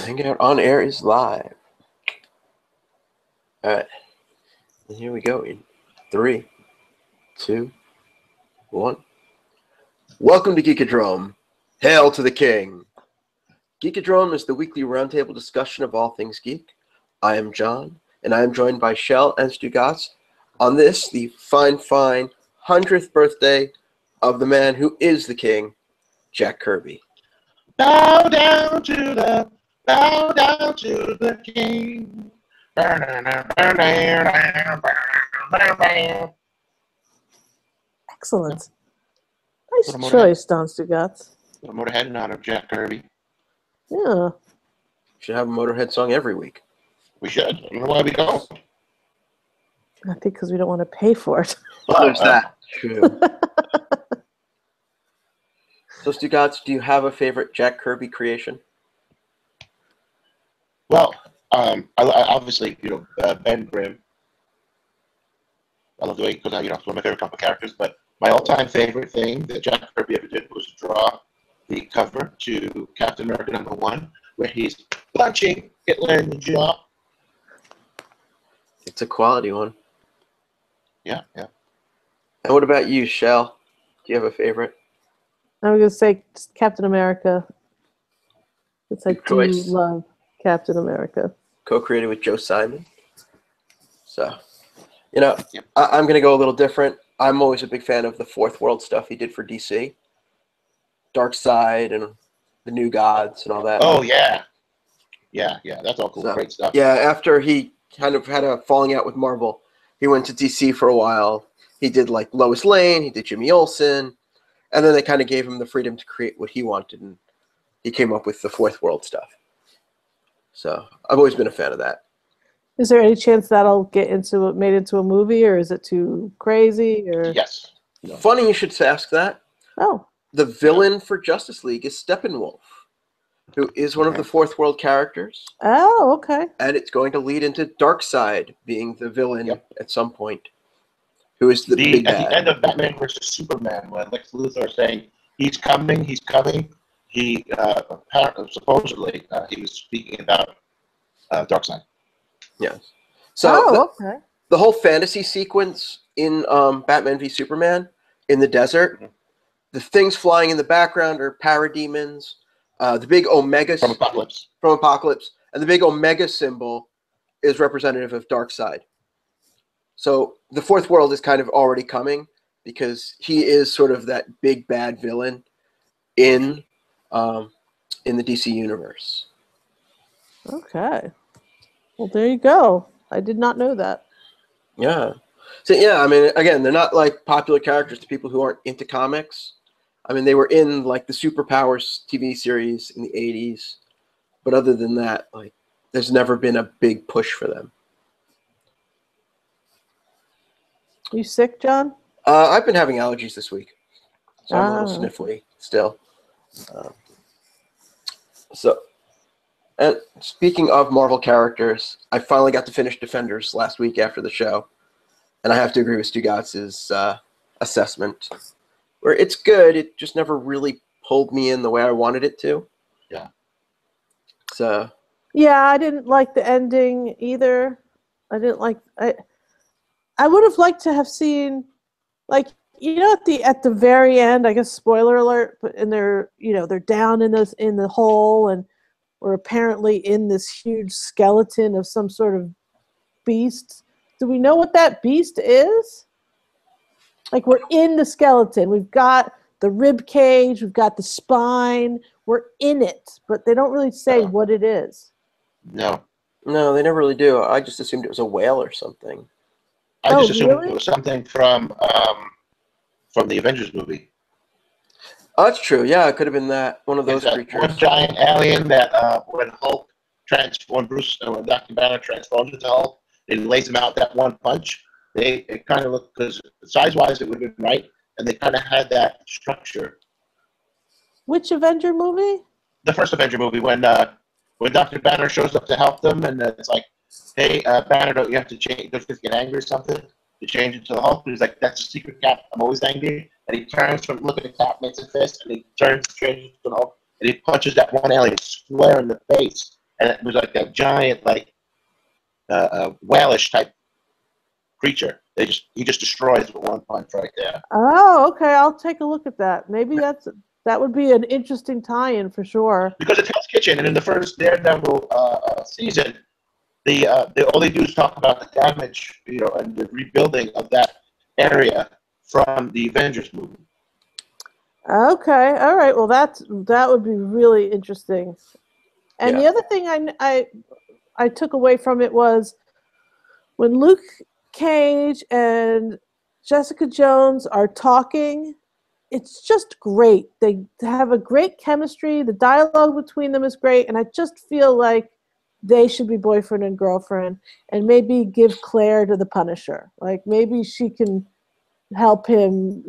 Hangout on Air is live. All right. And here we go in 3, 2, 1. Welcome to Geekodrome. Hail to the king. Geekodrome is the weekly roundtable discussion of all things geek. I am John, and I am joined by Shelle and Stugots on this, the fine 100th birthday of the man who is the king, Jack Kirby. Bow down to the king. Excellent. Nice choice, Don Stugots. Put a Motorhead in honor of Jack Kirby. Yeah. Should have a Motorhead song every week. We should. I don't know why we don't. I think because we don't want to pay for it. Well, there's that. True. So, Stugots, do you have a favorite Jack Kirby creation? Well, I obviously, Ben Grimm. I love the way, because it's one of my favorite comic characters, but my all-time favorite thing that Jack Kirby ever did was draw the cover to Captain America #1, where he's punching Hitler in the jaw. It's a quality one. Yeah. And what about you, Shelle? Do you have a favorite? I was going to say Captain America. It's like, do you love Captain America? Co-created with Joe Simon. So, I'm going to go a little different. I'm always a big fan of the Fourth World stuff he did for DC. Darkseid and the New Gods and all that. Oh, yeah. Yeah, that's all cool. So, great stuff. Yeah, after he kind of had a falling out with Marvel, he went to DC for a while. He did like Lois Lane, he did Jimmy Olsen, and then they kind of gave him the freedom to create what he wanted, and he came up with the Fourth World stuff. So I've always been a fan of that. Is there any chance that'll made into a movie, or is it too crazy? Or Yes. No. Funny you should ask that. Oh. The villain for Justice League is Steppenwolf, who is one of the Fourth World characters. Oh, okay. And it's going to lead into Darkseid being the villain at some point, who is the big bad. At the end of Batman vs. Superman, when Lex Luthor is saying, he's coming, he supposedly he was speaking about Darkseid. Yes. So okay. The whole fantasy sequence in Batman v Superman in the desert, the things flying in the background are parademons. The big Omega from Apocalypse, and the big Omega symbol is representative of Darkseid. So the Fourth World is kind of already coming because he is sort of that big bad villain in the DC universe. Okay. Well, there you go. I did not know that. Yeah. So I mean, again, they're not like popular characters to people who aren't into comics. I mean, they were in like the Superpowers TV series in the 80s, but other than that, like, there's never been a big push for them. You sick, John? I've been having allergies this week, so I'm a little sniffly still. And speaking of Marvel characters, I finally got to finish Defenders last week after the show, and I have to agree with Stugots' assessment, where it's good. It just never really pulled me in the way I wanted it to. Yeah. So. Yeah, I didn't like the ending either. I would have liked to have seen, like, at the very end, I guess, spoiler alert, but they're down in the hole, and we're apparently in this huge skeleton of some sort of beast. Do we know what that beast is? Like, we're in the skeleton. We've got the rib cage. We've got the spine. We're in it, but they don't really say what it is. No, they never really do. I just assumed it was a whale or something. I just assumed it was something from the Avengers movie. Oh, that's true. Yeah, it could have been that one of those creatures. One giant alien that when Dr. Banner transforms into Hulk, it lays him out that one punch. It kind of looked, because size-wise it would have been right, and they kind of had that structure. Which Avenger movie? The first Avenger movie, when Dr. Banner shows up to help them, and it's like, hey, Banner, don't you have to change? Don't you get angry or something to change into the Hulk? He's like, that's a secret, Cap. I'm always angry. And he turns from looking at Cap, makes a fist, and he turns, changes to the Hulk, and he punches that one alien square in the face. and it was like a giant, like whalish type creature. He just destroys with one punch right there. Oh, okay. I'll take a look at that. Maybe that would be an interesting tie-in for sure. Because it's Hell's Kitchen, and in the first Daredevil season, all they do is talk about the damage, and the rebuilding of that area from the Avengers movie. Okay. All right. Well, that would be really interesting. And the other thing I took away from it was when Luke Cage and Jessica Jones are talking, it's just great. They have a great chemistry. The dialogue between them is great, and I just feel like they should be boyfriend and girlfriend, and maybe give Claire to the Punisher. Like maybe she can help him,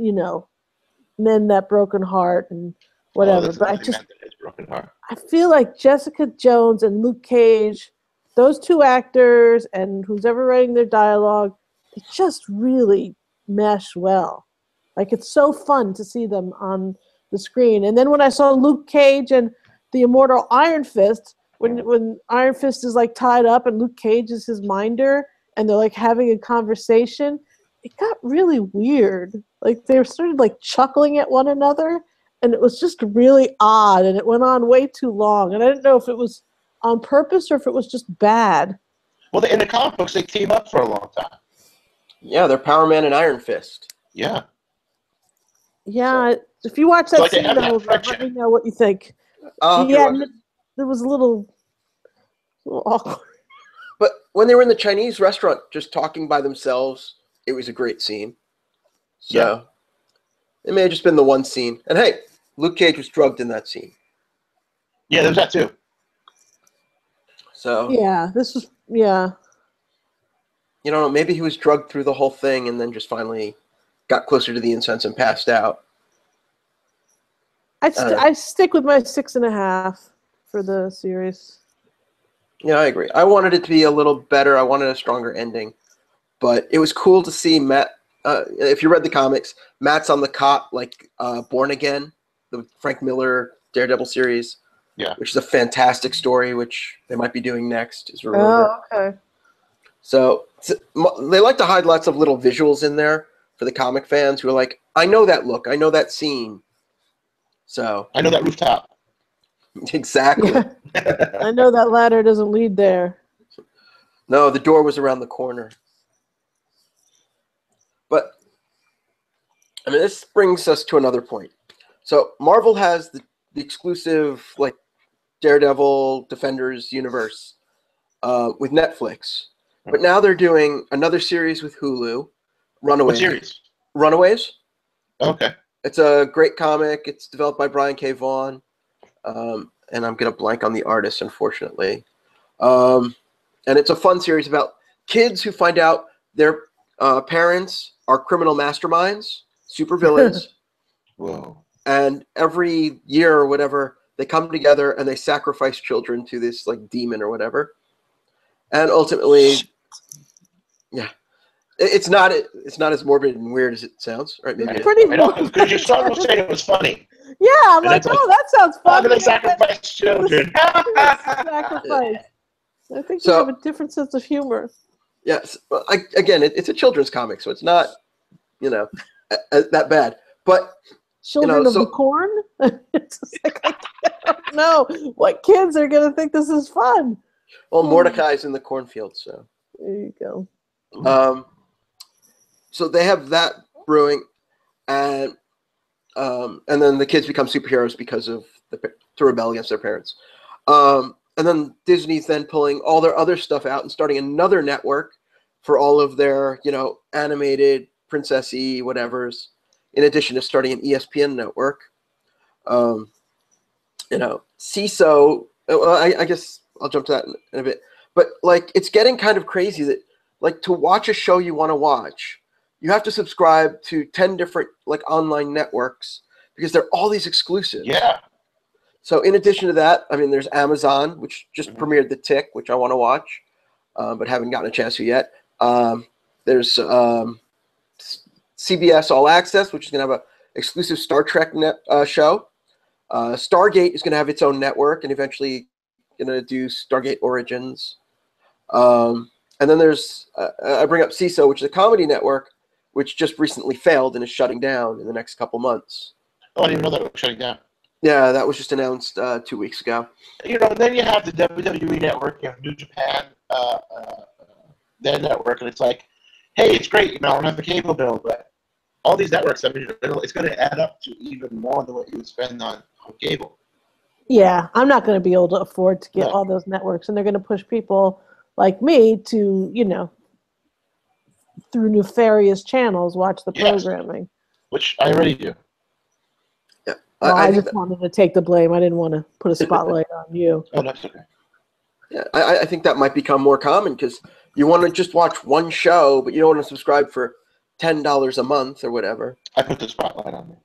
mend that broken heart and whatever. But I feel like Jessica Jones and Luke Cage, those two actors and who's ever writing their dialogue, they just really mesh well. Like it's so fun to see them on the screen. And then when I saw Luke Cage and the immortal Iron Fist, when Iron Fist is like tied up and Luke Cage is his minder and they're like having a conversation, it got really weird. Like they started like chuckling at one another, and it was just really odd, and it went on way too long. And I didn't know if it was on purpose or if it was just bad. Well, in the comic books, they team up for a long time. Yeah, they're Power Man and Iron Fist. Yeah. Yeah, so, if you watch that scene, let me know what you think. It was a little awkward. But when they were in the Chinese restaurant just talking by themselves, it was a great scene. So it may have just been the one scene. And hey, Luke Cage was drugged in that scene. Yeah, there's that too. So maybe he was drugged through the whole thing and then just finally got closer to the incense and passed out. I stick with my 6.5 for the series. Yeah, I agree. I wanted it to be a little better. I wanted a stronger ending. But it was cool to see Matt. If you read the comics, Matt's on the cot, like Born Again, the Frank Miller Daredevil series. Yeah. Which is a fantastic story, which they might be doing next. Okay. So they like to hide lots of little visuals in there for the comic fans who are like, I know that look. I know that scene. So I know that rooftop. Exactly. Yeah. I know that ladder doesn't lead there. No, the door was around the corner. But, I mean, this brings us to another point. So Marvel has the exclusive, like, Daredevil Defenders universe with Netflix. But now they're doing another series with Hulu, Runaways. What series? Runaways. Okay. It's a great comic. It's developed by Brian K. Vaughan. And I'm going to blank on the artist, unfortunately. And it's a fun series about kids who find out their parents are criminal masterminds, supervillains. Whoa. And every year or whatever, they come together and they sacrifice children to this like demon or whatever. And ultimately, yeah, it's not as morbid and weird as it sounds, right? Maybe pretty because you started saying it was funny. Yeah, I'm like, oh, that sounds fun. I'm gonna sacrifice children. Sacrifice. I think you have a different sense of humor. Yes, again, it's a children's comic, so it's not, that bad. But Children of the Corn. It's just like I don't know what kids are gonna think this is fun. Well, Mordecai's in the cornfield, so there you go. So they have that brewing, and then the kids become superheroes because of to rebel against their parents. And then Disney's then pulling all their other stuff out and starting another network for all of their, animated princessy whatevers, in addition to starting an ESPN network. CISO, well, I guess I'll jump to that in a bit. But, like, it's getting kind of crazy that, like, to watch a show you want to watch, you have to subscribe to 10 different, like, online networks because they're all these exclusives. Yeah. So in addition to that, I mean, there's Amazon, which just premiered The Tick, which I want to watch, but haven't gotten a chance to yet. There's CBS All Access, which is going to have an exclusive Star Trek show. Stargate is going to have its own network and eventually gonna do Stargate Origins. And then there's I bring up CISO, which is a comedy network, which just recently failed and is shutting down in the next couple months. Oh, I didn't even know that it was shutting down. Yeah, that was just announced 2 weeks ago. Then you have the WWE network, you have New Japan, their network, and it's like, hey, it's great, I don't have the cable bill, but all these networks, I mean, it's going to add up to even more than what you would spend on cable. Yeah, I'm not going to be able to afford to get all those networks, and they're going to push people like me to, through nefarious channels, watch the programming. Which I already do. Yeah, well, I just wanted to take the blame. I didn't want to put a spotlight on you. Oh, that's okay. Yeah, I think that might become more common because you want to just watch one show, but you don't want to subscribe for $10 a month or whatever. I put the spotlight on me.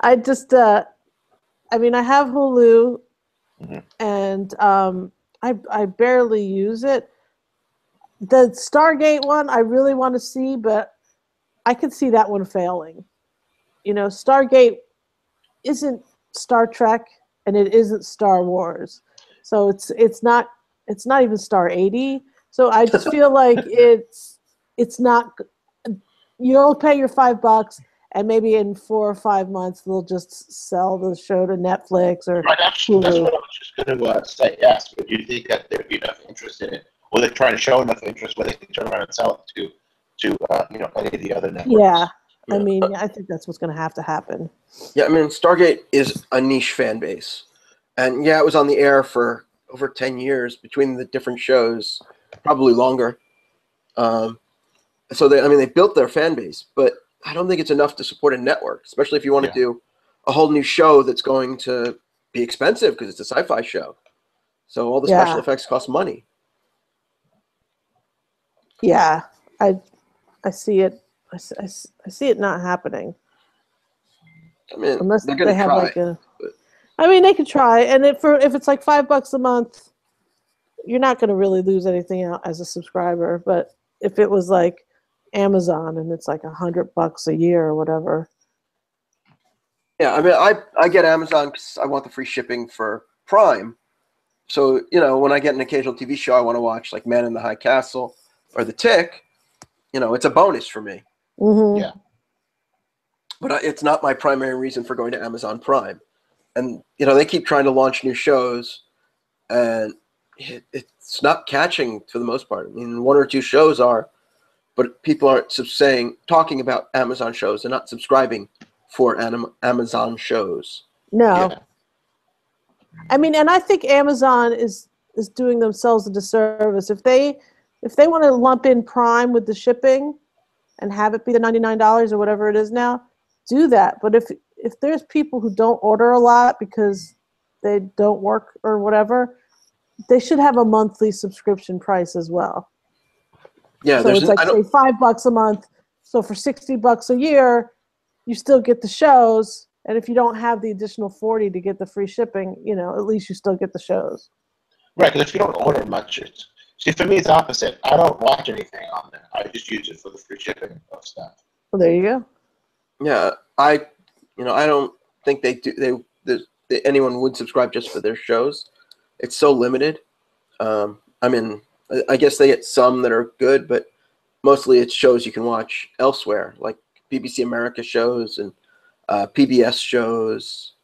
I just, I have Hulu, and I barely use it. The Stargate one, I really want to see, but I could see that one failing. Stargate isn't Star Trek, and it isn't Star Wars, so it's not even Star 80. So I just feel like it's not. You'll pay your $5, and maybe in 4 or 5 months they'll just sell the show to Netflix or Hulu. That's what I was just going to say. Yes, but do you think that there'd be enough interest in it, or they're trying to show enough interest where they can turn around and sell it to any of the other networks? Yeah. I think that's what's going to happen. Yeah, Stargate is a niche fan base. And yeah, it was on the air for over 10 years between the different shows, probably longer. So they built their fan base, but I don't think it's enough to support a network, especially if you want to do a whole new show that's going to be expensive because it's a sci-fi show. So all the special effects cost money. Yeah, I see it. I see it not happening. Unless they're going to try. They could try, and if it's like $5 a month, you're not going to really lose anything out as a subscriber. But if it was like Amazon and it's like $100 a year or whatever. Yeah, I get Amazon because I want the free shipping for Prime. So when I get an occasional TV show I want to watch, like Man in the High Castle or The Tick, it's a bonus for me. Mm-hmm. Yeah. But it's not my primary reason for going to Amazon Prime. And, they keep trying to launch new shows, and it's not catching for the most part. 1 or 2 shows are, but people aren't talking about Amazon shows. They're not subscribing for Amazon shows. No. Yeah. And I think Amazon is doing themselves a disservice. If they want to lump in Prime with the shipping and have it be the $99 or whatever it is now, do that. But if there's people who don't order a lot because they don't work or whatever, they should have a monthly subscription price as well. Yeah, so it's like say $5 a month. So for $60 a year, you still get the shows. And if you don't have the additional $40 to get the free shipping, at least you still get the shows. Right, because if you don't order much, for me it's opposite. I don't watch anything on there. I just use it for the free shipping of stuff. Well, there you go. Yeah, I don't think anyone would subscribe just for their shows. It's so limited. I guess they get some that are good, but mostly it's shows you can watch elsewhere, like BBC America shows and PBS shows.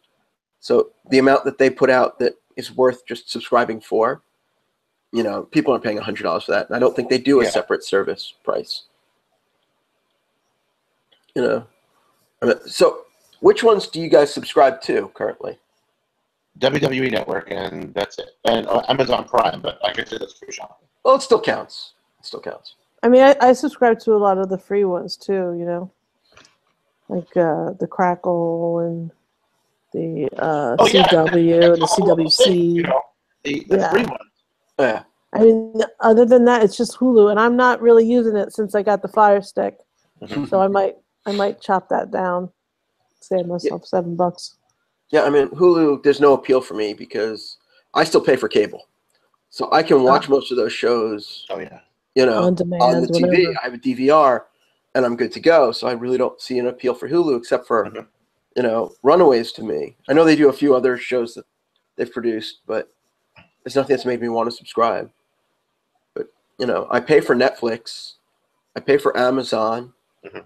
So the amount that they put out that is worth just subscribing for, people aren't paying $100 for that. And I don't think they do a separate service price. So which ones do you guys subscribe to currently? WWE Network, and that's it. And Amazon Prime, but I guess that's free shopping. Well, it still counts. I subscribe to a lot of the free ones too, like the Crackle and the CW and the CWC. The free ones. Yeah. Other than that, it's just Hulu, and I'm not really using it since I got the Fire Stick. Mm-hmm. So I might chop that down, save myself $7. Yeah, Hulu, there's no appeal for me because I still pay for cable. So I can watch most of those shows, on demand, on the TV. whatever. I have a DVR, and I'm good to go. So I really don't see an appeal for Hulu except for, Runaways to me. I know they do a few other shows that they've produced, but there's nothing that's made me want to subscribe. But, you know, I pay for Netflix. I pay for Amazon. Mhm.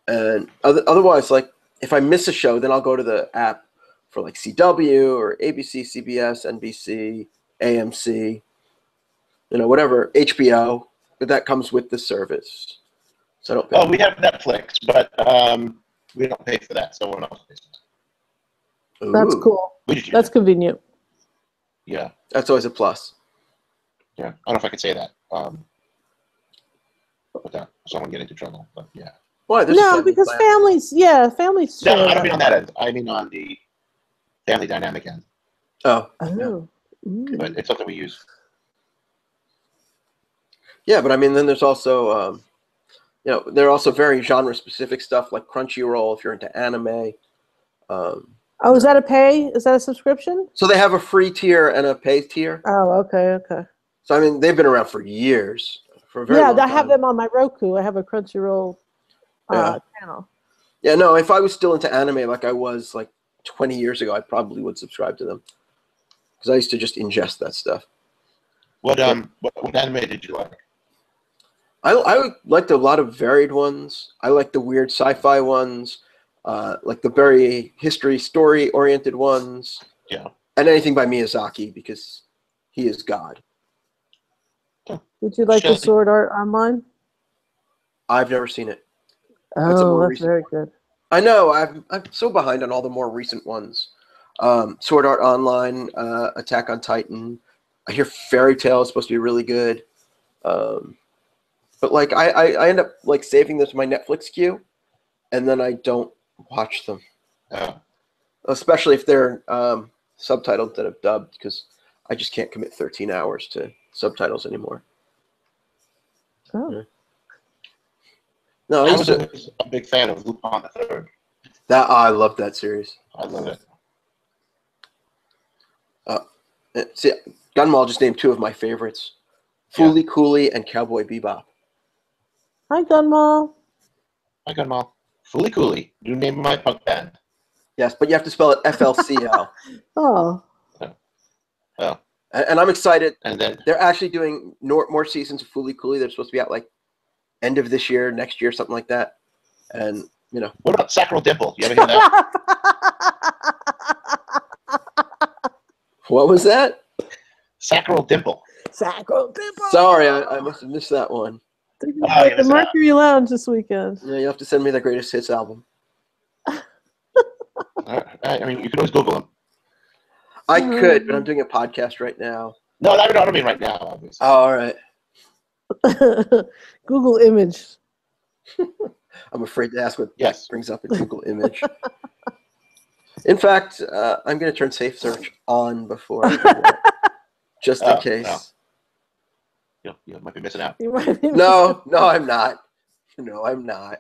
And otherwise, like, if I miss a show, then I'll go to the app for, like, CW or ABC, CBS, NBC, AMC, you know, whatever, HBO. But that comes with the service. So I don't pay. Oh, we have Netflix, but we don't pay for that. Someone else pays for that. That's Ooh, cool. We just use That's it. convenient. Yeah. that's always a plus. Yeah. I don't know if I could say that. Without someone getting into trouble, but yeah. Why? There's a No, family because plan. families No, share I don't that. mean on that end. I mean on the family dynamic end. Oh. Oh. But it's something we use. Yeah, but I mean, then there's also, you know, there are also very genre-specific stuff like Crunchyroll if you're into anime. Oh, is that a pay? Is that a subscription? So they have a free tier and a pay tier. Oh, okay. So I mean, they've been around for years, for a very Yeah, long I have time. them on my Roku. I have a Crunchyroll channel. Yeah, no, if I was still into anime like I was like 20 years ago, I probably would subscribe to them because I used to just ingest that stuff. What anime did you like? I liked a lot of varied ones. I like the weird sci-fi ones, like the very history story-oriented ones. Yeah. And anything by Miyazaki because he is God. Did you like the Shelle. Sword Art Online? I've never seen it. That's a Oh, more that's recent very one. good. I know. I'm so behind on all the more recent ones. Sword Art Online, Attack on Titan. I hear Fairy Tail is supposed to be really good. But like I end up like saving them to my Netflix queue, and then I don't watch them, especially if they're subtitled instead of dubbed, because I just can't commit 13 hours to subtitles anymore. Oh. Yeah. No, I was always a big fan of Lupin the Third. I love that series. I love it. See, Gunmall just named two of my favorites: Foolie Cooley and Cowboy Bebop. Hi, Gunmall. I got them all. Foolie Cooley, new name of my punk band. Yes, but you have to spell it FLCL. Oh. Well, And I'm excited. and then They're actually doing more seasons of Foolie Cooley. They're supposed to be out like end of this year, next year, something like that. And you know, what about Sacral Dimple? You ever hear that? what was that? Sacral Dimple. Sacral Dimple. Sorry, I must have missed that one. They're gonna be at the Mercury Lounge this weekend. Yeah, you have to send me the greatest hits album. I mean, you can always Google them. I could, but I'm doing a podcast right now. No, I don't mean right now, obviously. Oh, all right. Google image. I'm afraid to ask what Yes. brings up a Google image. In fact, I'm going to turn Safe Search on before I do that, just in case. No. You might be missing out. You might be No, I'm not. No, I'm not.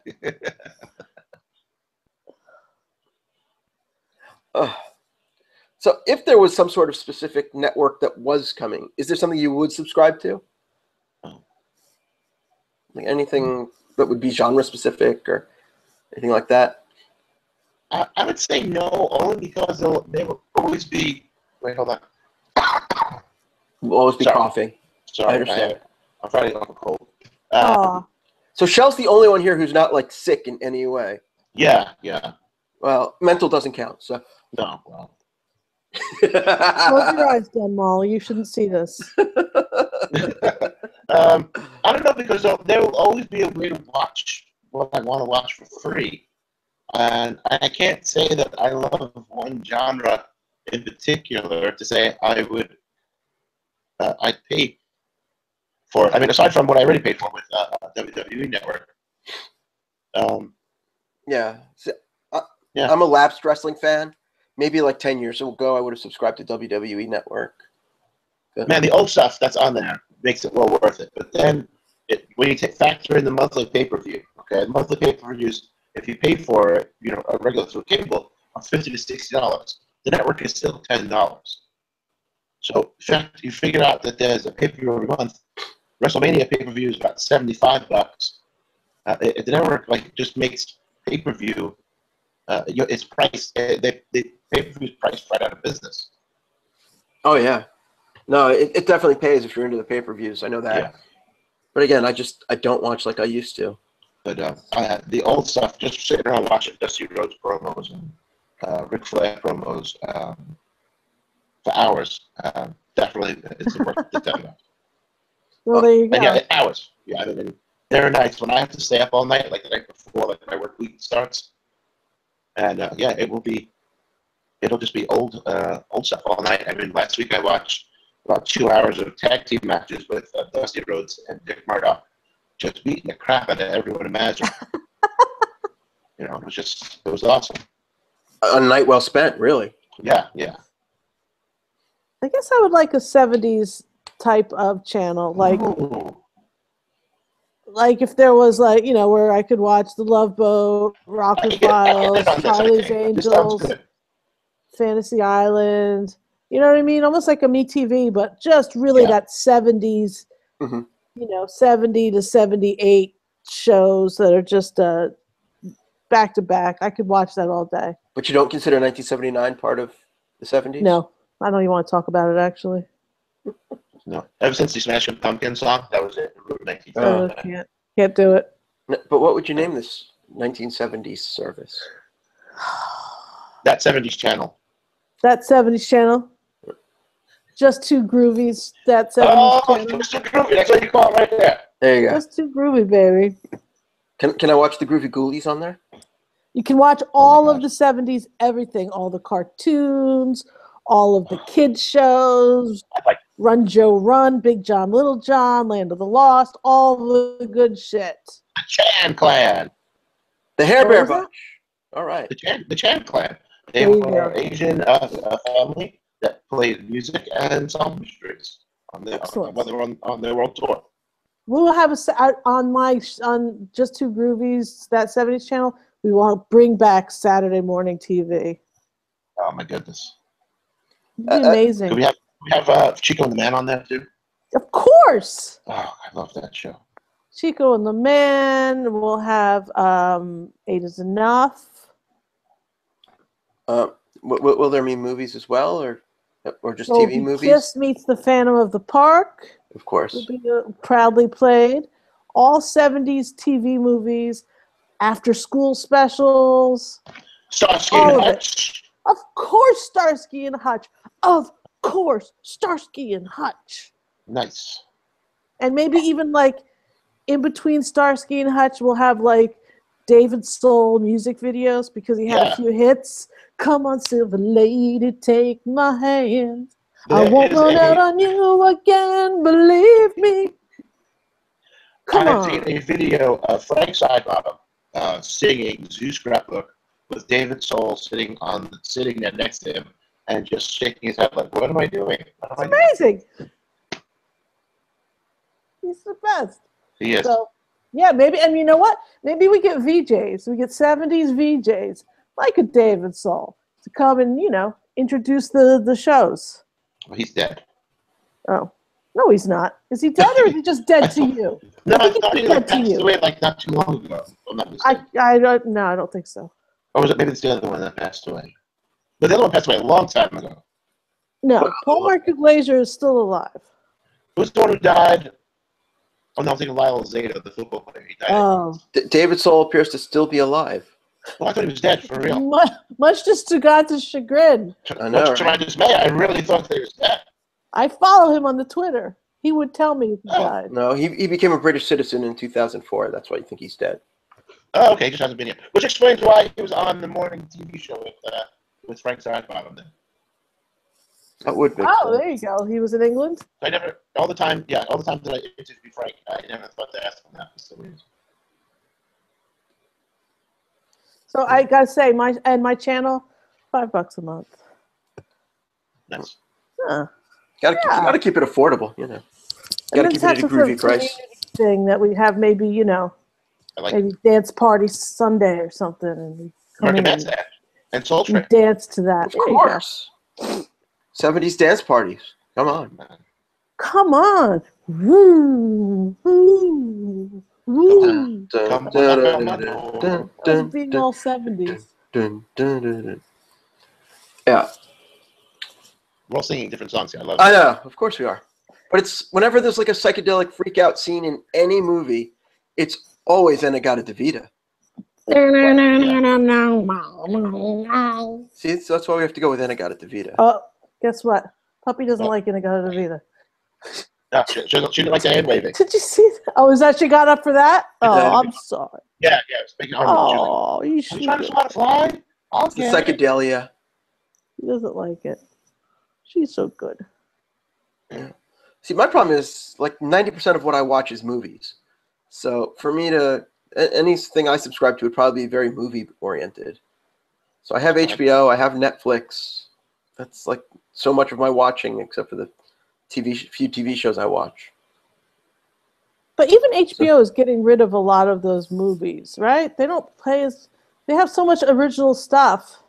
So if there was some sort of specific network that was coming, is there something you would subscribe to? Like anything that would be genre specific or anything like that? I would say no, only because they will always be. Wait, hold on. We'll always be coughing. Sorry, I understand. I'm fighting off a cold. So Shelle's the only one here who's not like sick in any way. Yeah. Well, mental doesn't count. So No, well. Close your eyes, Gunmall. You shouldn't see this. I don't know, because there will always be a way to watch what I want to watch for free. And I can't say that I love one genre in particular to say I would I'd pay for. I mean, aside from what I already paid for with WWE Network. Yeah. So, Yeah. I'm a lapsed wrestling fan. Maybe like 10 years ago, I would have subscribed to WWE Network. Man, the old stuff that's on there makes it well worth it. But then when you factor in the monthly pay-per-view, okay, the monthly pay-per-views, if you pay for it, a regular through cable, are $50 to $60. The network is still $10. So in fact, you figure out that there's a pay-per-view every month. WrestleMania pay-per-view is about $75. The network just makes pay-per-view. It's priced. The pay-per-view is priced right out of business. Oh yeah. No, it definitely pays if you're into the pay-per-views. I know that. Yeah. But again, I don't watch like I used to. But the old stuff, just sitting around watching Dusty Rhodes promos and Ric Flair promos for hours. Definitely, it's worth the $10. Well, there you go. And yeah, hours. Yeah, I mean, there are nights when I have to stay up all night, like the night before, like my work week starts. And yeah, it'll just be old stuff all night. I mean, last week I watched about 2 hours of tag team matches with Dusty Rhodes and Dick Murdoch, just beating the crap out of everyone imaginable. It was awesome. A night well spent, really. Yeah, yeah. I guess I would like a 70s type of channel, like Ooh. like if there was like, where I could watch The Love Boat, Rocker Files, Charlie's Angels, Fantasy Island. You know what I mean? Almost like a MeTV, but just really that 70s, 70 to 78 shows that are just back to back. I could watch that all day. But you don't consider 1979 part of the 70s? No, I don't even want to talk about it, actually. No. Ever since the Smashing Pumpkins song, that was it. Can't do it. But what would you name this 1970s service? That 70s channel. That 70s channel. Just Too Groovies. That 70s channel. Just Too Groovy. That's what you call it right there. There you go. Just Too Groovy, baby. Can I watch the Groovy Ghoulies on there? You can watch all of the 70s, everything, all the cartoons, all of the kids shows, Run Joe Run, Big John, Little John, Land of the Lost, all the good shit. The Chan Clan. The Hair Bear Bunch. All right. The Chan Clan. They were an Asian family that played music and song mysteries on their world tour. We'll have on Just Two Groovies, that 70s channel. We will bring back Saturday morning TV. Oh my goodness! It'd be amazing. Could we have Chico and the Man on there too? Of course. Oh, I love that show. Chico and the Man. We'll have Eight Is Enough. Will there be movies as well, or just TV movies? Kiss Meets the Phantom of the Park. Of course. Will be proudly played. All 70s TV movies, after school specials. Starsky and Hutch. Of course, Starsky and Hutch. Of course, Starsky and Hutch. Nice. And maybe even like in between Starsky and Hutch, we'll have like David Soul music videos because he had a few hits. Come on, Silver Lady, take my hand. I won't run out on you again, believe me. I've seen a video of Frank Sidebottom singing Zoo Scrapbook with David Soul sitting there next to him and just shaking his head like, what am I doing? It's amazing. He's the best. He is. So, yeah, maybe, and you know what? Maybe we get VJs. We get 70s VJs, like a David Soul, to come and, introduce the shows. Well, he's dead. Oh. No, he's not. Is he dead or is he just dead to you? No, he's not. He passed away like not too long ago. I don't think so. Or was it maybe it's the other one that passed away? But the other one passed away a long time ago. No, Paul Marco Glazer is still alive. Who's the one who died? Oh, no, I'm thinking Lyle Zeta, the football player. He died. Oh. David Soul appears to still be alive. Well, I thought he was dead, for real. Much to Stugots' chagrin. I know, much to my dismay, I really thought he was dead. I follow him on the Twitter. He would tell me if he died. No, he became a British citizen in 2004. That's why you think he's dead. Oh, okay, just hasn't been here. Which explains why he was on the morning TV show with Frank Sidebottom then. That would make sense. There you go. He was in England? All the time that I interviewed Frank, I never thought to ask him that for some reason. So I gotta say, my channel, $5 a month. Nice. Huh. Gotta keep it affordable, Gotta keep it at a groovy price. Thing that we have, maybe maybe dance party Sunday or something, and we come in and Soul Train. Dance to that. Of course. 70s dance parties. Come on. Come on. Woo. Woo. Woo. Being all 70s. Yeah. We're all singing different songs here. I love I it. know, of course we are. But it's whenever there's like a psychedelic freak out scene in any movie, it's always Inagata-Devita. See, so that's why we have to go with Inagata-Devita. Oh, guess what? Puppy doesn't like Inagata-Devita. No, she didn't like the hand waving. Did you see that? Oh, is that she got up for that? Oh, I'm sorry. Yeah, it's making arm movements. She was Oh, you like, should. "Are you trying to swat a fly?" It's the psychedelia. She doesn't like it. She's so good. Yeah. See, my problem is like 90% of what I watch is movies. So for me to anything I subscribe to would probably be very movie oriented. So I have HBO, I have Netflix. That's like so much of my watching, except for the few TV shows I watch. But even HBO is getting rid of a lot of those movies, right? They don't play as they have so much original stuff.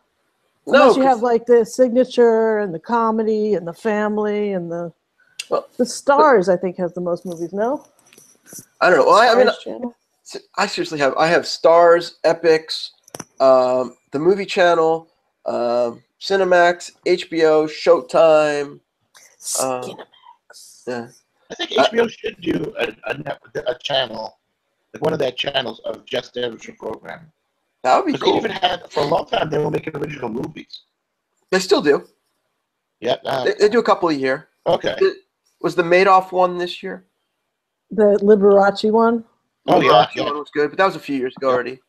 Unless you have like the signature and the comedy and the family and the Stars, I think, has the most movies. No, I don't know. Well, I mean, channel? I seriously have Stars, Epix, the Movie Channel, Cinemax, HBO, Showtime. Cinemax. Yeah. I think HBO should do a channel, like one of their channels of just their original program. That would be cool. They even had, for a long time, they were making original movies. They still do. Yeah. They do a couple a year. Okay. Was the Madoff one this year? The Liberace one? Oh, Liberace one was good, but that was a few years ago already.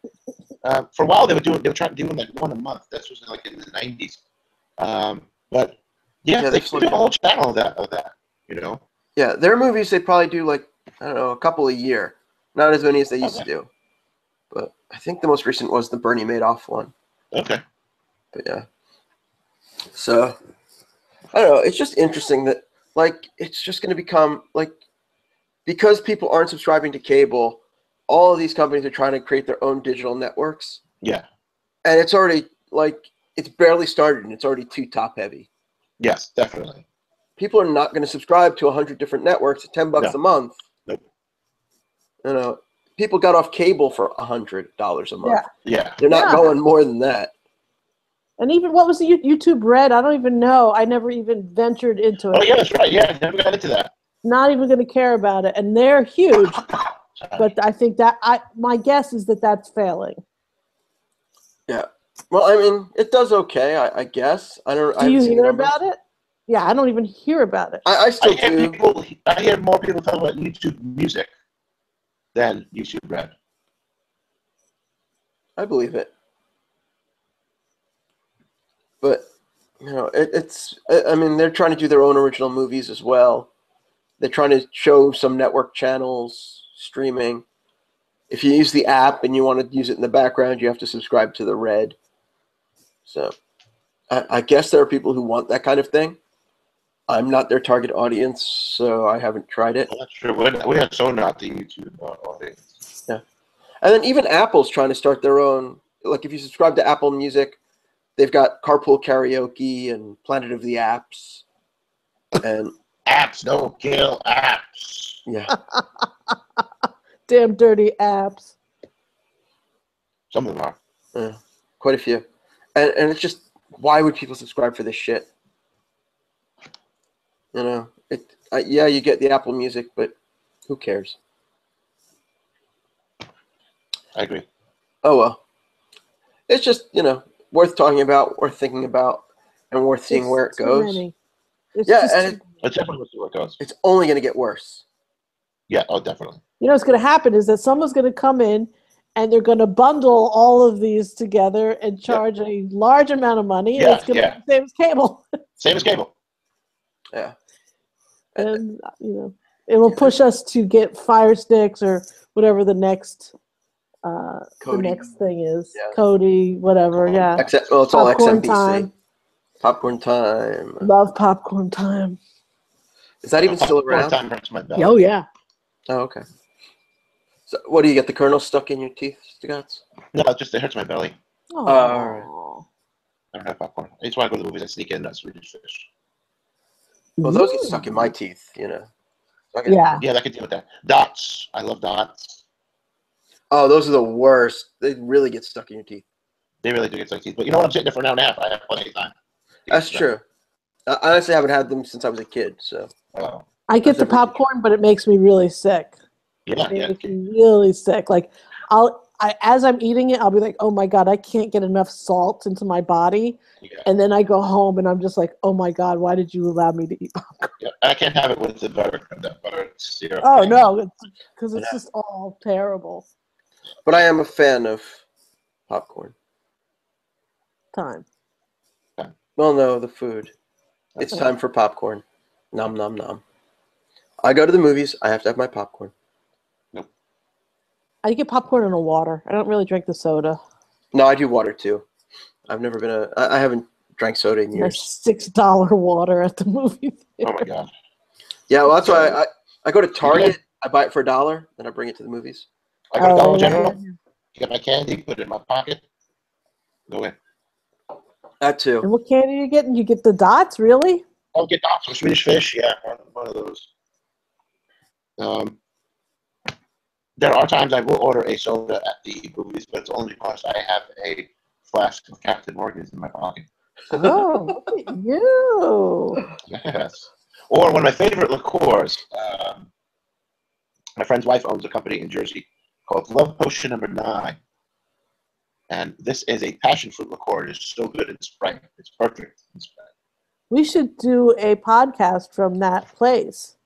For a while, they were trying to do like one a month. This was like in the 90s. But yeah, they do a whole channel of that, you know? Yeah, their movies, they probably do like, I don't know, a couple a year. Not as many as they used to do. But I think the most recent was the Bernie Madoff one. Okay. But yeah. So, I don't know. It's just interesting that, like, it's just going to become, like, because people aren't subscribing to cable, all of these companies are trying to create their own digital networks. Yeah. And it's already, like, it's barely started and it's already too top heavy. Yes, definitely. People are not going to subscribe to 100 different networks at $10 a month. Nope. You know, people got off cable for $100 a month. Yeah. They're not going more than that. And even what was the YouTube Red? I don't even know. I never even ventured into it. Oh yeah, that's right. Yeah, I never got into that. Not even going to care about it, and they're huge. But I think that my guess is that that's failing. Yeah. Well, I mean, it does okay, I guess. I don't. Do you hear about it? Yeah, I don't even hear about it. I still do. I hear more people talk about YouTube Music than YouTube Red. I believe it. But, you know, I mean, they're trying to do their own original movies as well. They're trying to show some network channels, streaming. If you use the app and you want to use it in the background, you have to subscribe to the Red. So, I guess there are people who want that kind of thing. I'm not their target audience, so I haven't tried it. I'm not sure. We are so not the YouTube audience. Yeah. And then even Apple's trying to start their own. Like, if you subscribe to Apple Music, they've got Carpool Karaoke and Planet of the Apps. And apps don't kill apps. Yeah. Damn dirty apps. Some of them are. Yeah, quite a few. And it's just, why would people subscribe for this shit? You know, yeah, you get the Apple Music, but who cares? I agree. Oh, well. It's just, you know, worth talking about, worth thinking about, and worth seeing where it goes. Yeah, and it's definitely worth seeing where it goes. It's only going to get worse. Yeah, oh, definitely. You know what's going to happen is that someone's going to come in and they're going to bundle all of these together and charge a large amount of money, and it's going to be the same as cable. Same as cable. Yeah. And, you know, it will push us to get Fire Sticks or whatever the next thing is. Yeah. Cody, whatever, yeah. Well, it's all Popcorn XMBC. Time. Popcorn Time. Love Popcorn Time. Is that even still around? Time hurts my belly. Oh, yeah. Oh, okay. So, what do you get? The kernel stuck in your teeth, Stugots? No, it hurts my belly. Oh. Right. I don't have popcorn. I just want to go to the movies and sneak in that Swedish fish. Well, those get stuck in my teeth, you know. Yeah. Yeah, I can deal with that. Dots. I love dots. Oh, those are the worst. They really get stuck in your teeth. They really do get stuck in your teeth. But you know what? I'm sitting there for an hour and a half. I have plenty of time. That's true. I honestly haven't had them since I was a kid. So I get the I've never- popcorn, but it makes me really sick. Yeah, It yeah. makes me really sick. Like as I'm eating it, I'll be like, oh my God, I can't get enough salt into my body. Yeah. And then I go home and I'm just like, oh my God, why did you allow me to eat popcorn? Yeah. I can't have it with the butter, that butter syrup. Oh thing. no, because it's just all terrible. But I am a fan of popcorn. Time. Well, no, the food. It's time for popcorn. Nom nom nom. I go to the movies. I have to have my popcorn. I get popcorn in a water. I don't really drink the soda. No, I do water too. I've never been I haven't drank soda in My years. $6 water at the movie theater. Oh my god. Yeah, well, that's why I go to Target. I buy it for $1, then I bring it to the movies. I go to Dollar yeah. General, get my candy, put it in my pocket, go in. That too. And what candy are you getting? You get the dots, really? I'll get some Swedish fish, yeah, one of those. There are times I will order a soda at the movies, but it's only because I have a flask of Captain Morgan's in my pocket. Oh, look at you. Yes. Or one of my favorite liqueurs. My friend's wife owns a company in Jersey called Love Potion Number 9. And this is a passion fruit liqueur. It is so good in Sprite. It's perfect in Sprite. We should do a podcast from that place.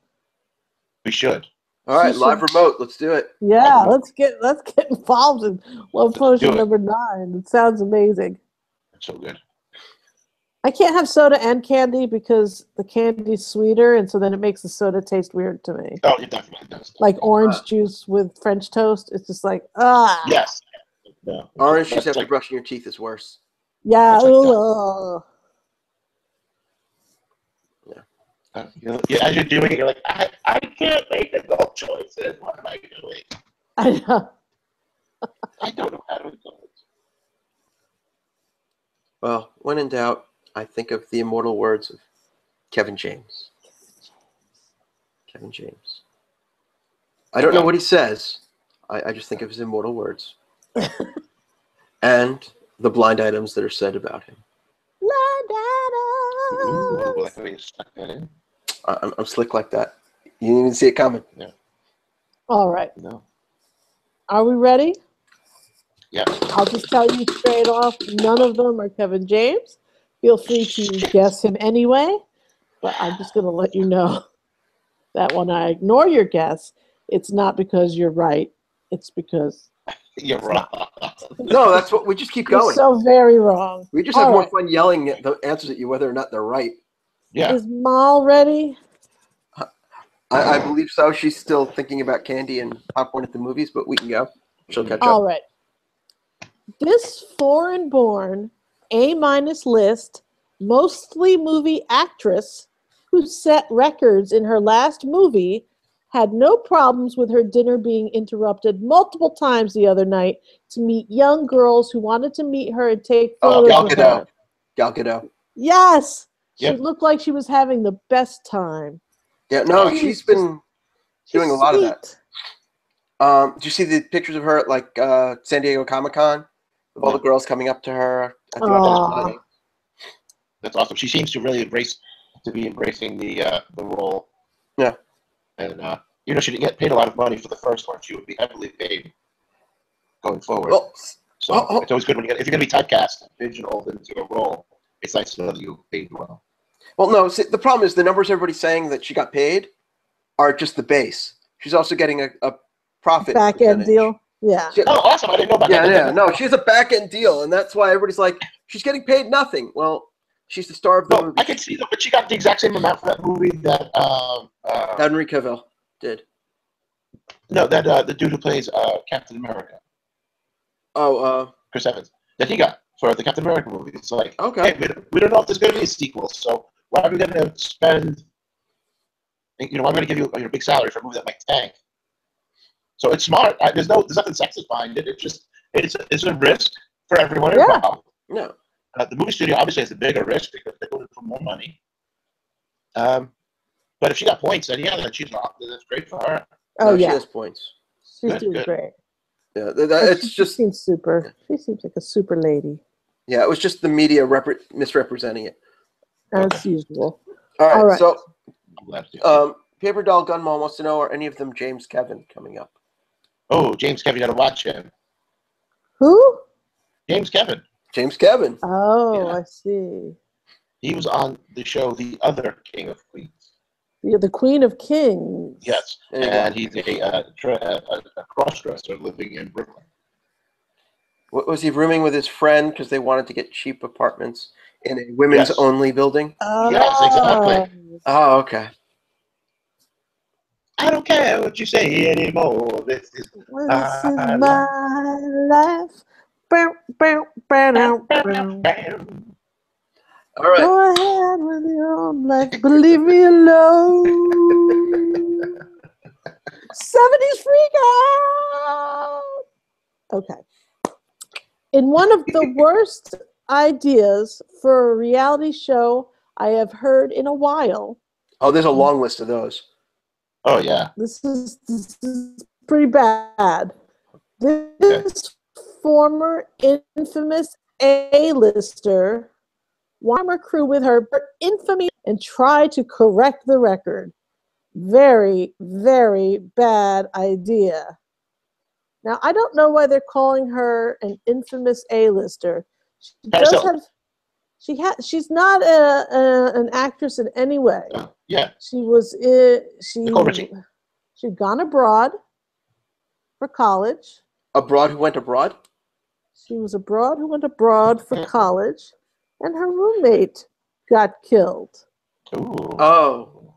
We should. All right, She live should- remote. Let's do it. Yeah, let's get involved in Love Potion do it. number 9. It sounds amazing. It's so good. I can't have soda and candy because the candy's sweeter, and so then it makes the soda taste weird to me. Oh, it definitely does. Like orange juice with French toast. It's just like, Yes. No. Orange juice That's after like- brushing your teeth is worse. Yeah. That's like ugh. as you're doing it, you're like, I can't make adult choices. What am I doing? I know. I don't know how to adult. Well, when in doubt, I think of the immortal words of Kevin James. Kevin James. I don't know what he says. I just think of his immortal words. And the blind items that are said about him. Ooh, Blind like items. how you stuck that in. I'm slick like that. You didn't even see it coming. All right. No. Are we ready? Yeah. I'll just tell you straight off, none of them are Kevin James. Feel free to guess him anyway, but I'm just going to let you know that when I ignore your guess, it's not because you're right. It's because You're wrong. No, that's what we just keep you're going. so very wrong. We just have All more right. fun yelling at the answers at you whether or not they're right. Yeah. Is Mal ready? I believe so. She's still thinking about candy and popcorn at the movies, but we can go. She'll catch All up. right. This foreign-born, A-minus list, mostly movie actress who set records in her last movie had no problems with her dinner being interrupted multiple times the other night to meet young girls who wanted to meet her and take photos Gal with Gadot. her. Gal Gadot. Yes! She Yep. looked like she was having the best time. Yeah, no, She's she's been doing a lot of that. sweet. Did you see the pictures of her at like San Diego Comic-Con? With all the girls coming up to her at the Aw. audition. That's awesome. She seems to really embracing the role. Yeah. And she didn't get paid a lot of money for the first one. She would be heavily paid going forward. Well, So it's always good when if you're going to be typecast and pigeonholed into a role, it's nice to know that you paid well. well, no. See, the problem is the numbers everybody's saying that she got paid are just the base. She's also getting a profit Back end percentage. deal. Yeah. She- Oh, awesome! I didn't know about yeah, that. yeah. No, she has a back end deal, and that's why everybody's like, she's getting paid nothing. Well, she's the star of the No, movie. I can see that, but she got the exact same amount for that movie that Henry Cavill did. the dude who plays Captain America, Oh, Chris Evans, that he got for the Captain America movie. It's like, okay. hey, we don't know if there's going to be a sequel, so why are we going to spend? Why am I going to give you a big salary for a movie that might tank? So it's smart. There's nothing sexist behind it. It's a risk for everyone Yeah. involved. No. The movie studio obviously has a bigger risk because they're going for more money. But if she got points, then that's great for her. Oh, No, she yeah. has points. She's Good, doing good. great. Yeah, And it's she just seems super. She seems like a super lady. yeah. It was just the media misrepresenting it. as usual. All right. All right. So, I'm glad to do Paper Doll Gunmall wants to know: are any of them James Kevin coming up? Oh, James Kevin, you got to watch him. Who? James Kevin. James Kevin. Oh, Yeah. I see. He was on the show The Other King of Queens. The Queen of Kings. Yes, There you and go. he's a cross-dresser living in Brooklyn. What was he rooming with his friend because they wanted to get cheap apartments in a women's only building? Yes, exactly. Oh, okay. I don't care what you say anymore. This is This is my my life. Bow, bow, bow, bow, bow. All right. Go ahead with your own life, but leave me alone. 70s freak out. Okay. In one of the worst ideas for a reality show I have heard in a while, Oh, there's a long list of those. Oh yeah. this is pretty bad. This former infamous A-lister Weimer crew with her infamy and try to correct the record. Very, very bad idea. Now, I don't know why they're calling her an infamous A-lister. She does have. She's not an actress in any way. Yeah. She was. She'd gone abroad for college. Abroad who went abroad? She was abroad who went abroad for college, and her roommate got killed. Ooh. Oh.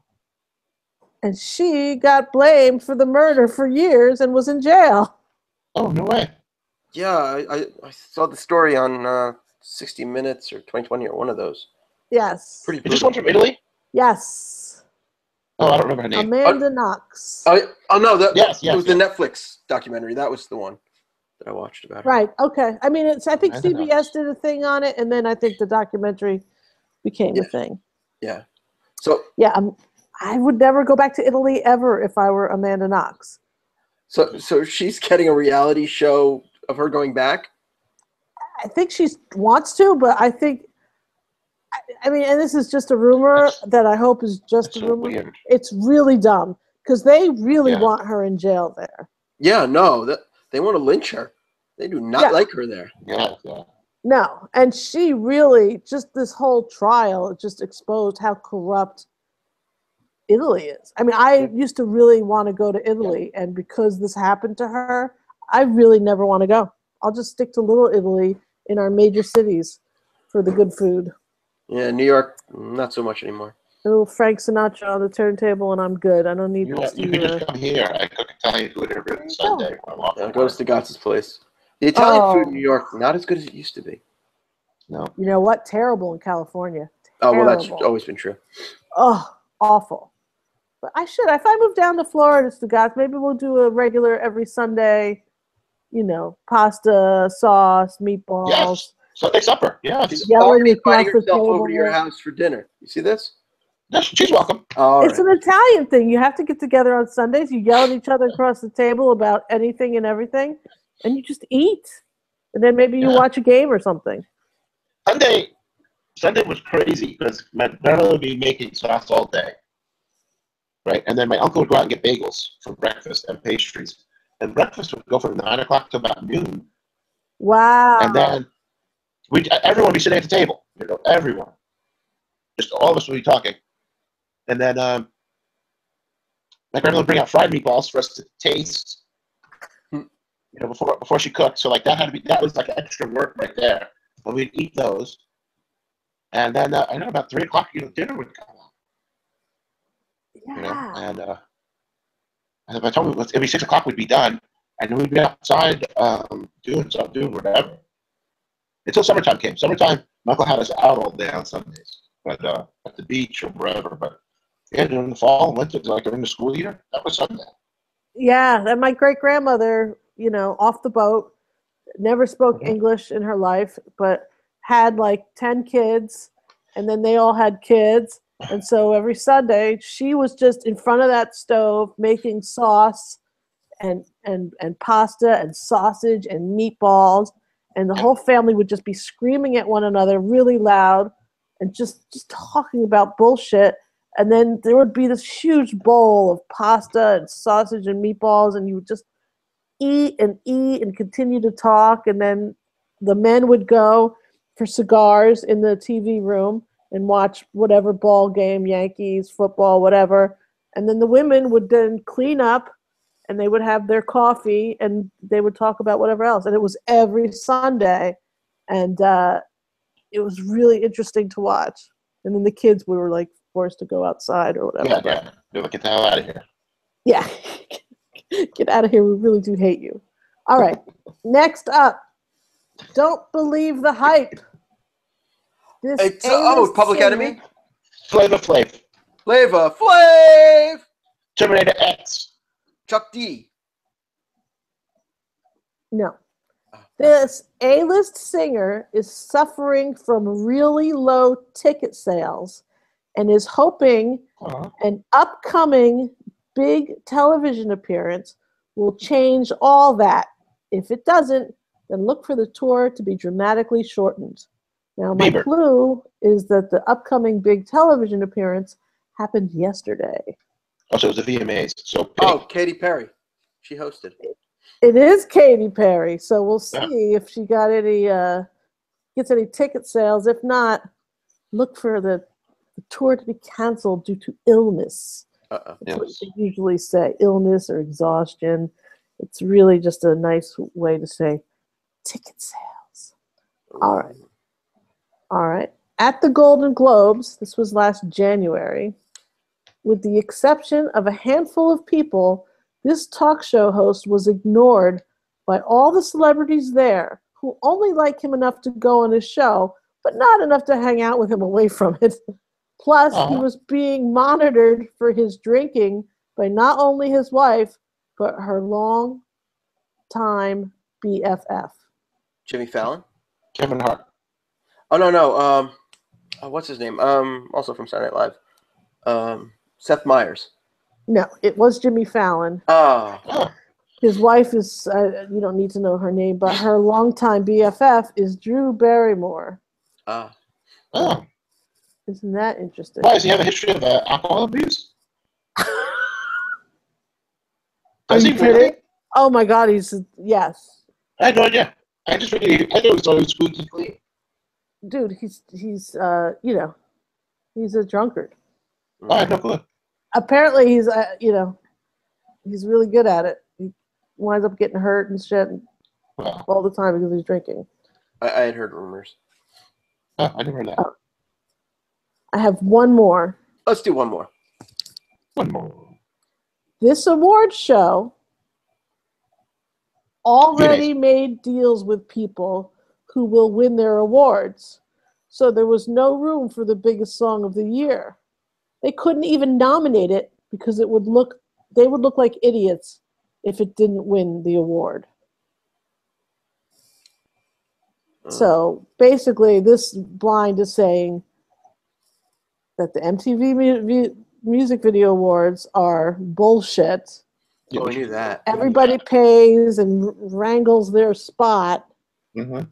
And she got blamed for the murder for years and was in jail. Oh, no way. Yeah, I saw the story on 60 Minutes or 2020 or one of those. Yes. Pretty Is this brutal. one from Italy? Yes. Oh, I don't remember her name. Amanda Knox. Oh no, Yes, it was the Netflix documentary. That was the one that I watched about her. Right. Okay. I mean, I think Amanda CBS Knox. did a thing on it, and then I think the documentary became a thing. Yeah. So Yeah, I would never go back to Italy ever if I were Amanda Knox. So she's getting a reality show of her going back? I think she wants to, but I think, I mean, and this is just a rumor that I hope is just a so rumor. weird. It's really dumb because they really Yeah. want her in jail there. Yeah, no, they want to lynch her. They do not like her there. Yeah. No, and she really, just this whole trial just exposed how corrupt Italy is. I mean, I used to really want to go to Italy, and because this happened to her, I really never want to go. I'll just stick to Little Italy in our major cities for the good food. Yeah, New York, not so much anymore. A little Frank Sinatra on the turntable, and I'm good. I don't need You to could just come here. I cook Italian food every Sunday. When I walk Go to Stugots' place. The Italian food in New Oh. York, not as good as it used to be. No. You know what? Terrible in California. Oh, well, that's Terrible. always been true. Oh, awful. But I should. If I move down to Florida, Stugots, maybe we'll do a regular every Sunday, pasta, sauce, meatballs. Yes. Sunday supper. Yes. She's Yelling already across inviting the herself over to your table. house for dinner. You see this? Yes, she's welcome. All It's right. an Italian thing. You have to get together on Sundays. You yell at each other across the table about anything and everything, and you just eat. And then maybe you watch a game or something. Sunday was crazy because my grandmother would be making sauce all day. Right? And then my uncle would go out and get bagels for breakfast and pastries. And breakfast would go from 9 o'clock to about noon. Wow. And then everyone would be sitting at the table. Everyone. Just all of us would be talking. And then my grandmother would bring out fried meatballs for us to taste. Before she cooked. So that was like extra work right there. But we'd eat those. And then I know about 3 o'clock, dinner would come on. Yeah. And by the time it'd be 6 o'clock, we'd be done, and then we'd be outside doing whatever until summertime came. Summertime, my uncle had us out all day on Sundays, but at the beach or wherever. But yeah, during the fall, winter, like during the school year, that was Sunday. Yeah, and my great grandmother, off the boat, never spoke English in her life, but had like 10 kids, and then they all had kids. And so every Sunday, she was just in front of that stove making sauce and pasta and sausage and meatballs, and the whole family would just be screaming at one another really loud and just talking about bullshit. And then there would be this huge bowl of pasta and sausage and meatballs, and you would just eat and continue to talk. And then the men would go for cigars in the TV room and watch whatever ball game, Yankees, football, whatever. And then the women would then clean up, and they would have their coffee, and they would talk about whatever else. And it was every Sunday, and it was really interesting to watch. And then the kids were like forced to go outside or whatever. Yeah. They're like, get the hell out of here. Yeah. Get out of here. We really do hate you. All right. Next up, don't believe the hype. It's Public Enemy. Flavor Flav. Flavor Flav. Terminator X. Chuck D. No. This A-list singer is suffering from really low ticket sales and is hoping an upcoming big television appearance will change all that. If it doesn't, then look for the tour to be dramatically shortened. Now, my clue is that the upcoming big television appearance happened yesterday. Oh, so it was the VMAs. So Katy Perry. She hosted. It is Katy Perry, so we'll see if she got any gets any ticket sales. If not, look for the tour to be canceled due to illness. That's what they usually say, illness or exhaustion. It's really just a nice way to say ticket sales. All right. At the Golden Globes, this was last January, with the exception of a handful of people, this talk show host was ignored by all the celebrities there who only like him enough to go on his show, but not enough to hang out with him away from it. Plus, he was being monitored for his drinking by not only his wife, but her long-time BFF. Jimmy Fallon? Kevin Hart. Oh, no. What's his name? Also from Saturday Night Live. Seth Meyers. No, it was Jimmy Fallon. Oh. His wife is, you don't need to know her name, but her longtime BFF is Drew Barrymore. Oh. Isn't that interesting? Why, does he have a history of alcohol abuse? Are you kidding? Oh my God, yes. I had no idea. I thought it was always squeaky clean. Dude, he's he's a drunkard. I had no clue. Apparently he's he's really good at it. He winds up getting hurt and shit all the time because he's drinking. I had heard rumors. Oh, I never heard that. I have one more. Let's do one more. This award show already made deals with people who will win their awards. So there was no room for the biggest song of the year. They couldn't even nominate it because they would look like idiots if it didn't win the award. So basically, this blind is saying that the MTV Music Video Awards are bullshit. Oh, I knew that. Everybody pays and wrangles their spot. Mm-hmm.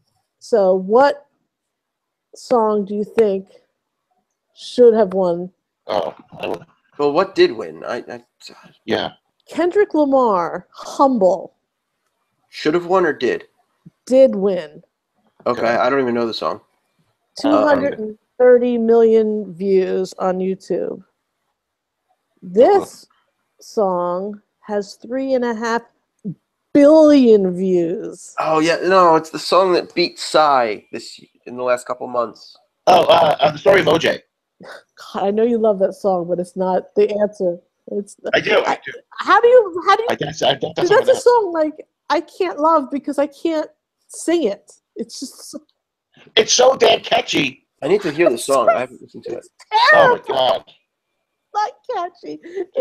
So what song do you think should have won? Oh, well, what did win? Yeah. Kendrick Lamar, Humble. Should have won or did? Did win. Okay, I don't even know the song. 230 million views on YouTube. This song has 3.5 billion views. Oh yeah, no, it's the song that beat Psy in the last couple months. Oh, the story of OJ. God, I know you love that song, but it's not the answer. I do. How do you? I guess that's a song like I can't love because I can't sing it. It's just. It's so damn catchy. I need to hear the song. I haven't listened to it. Terrible. Oh my God. Not catchy.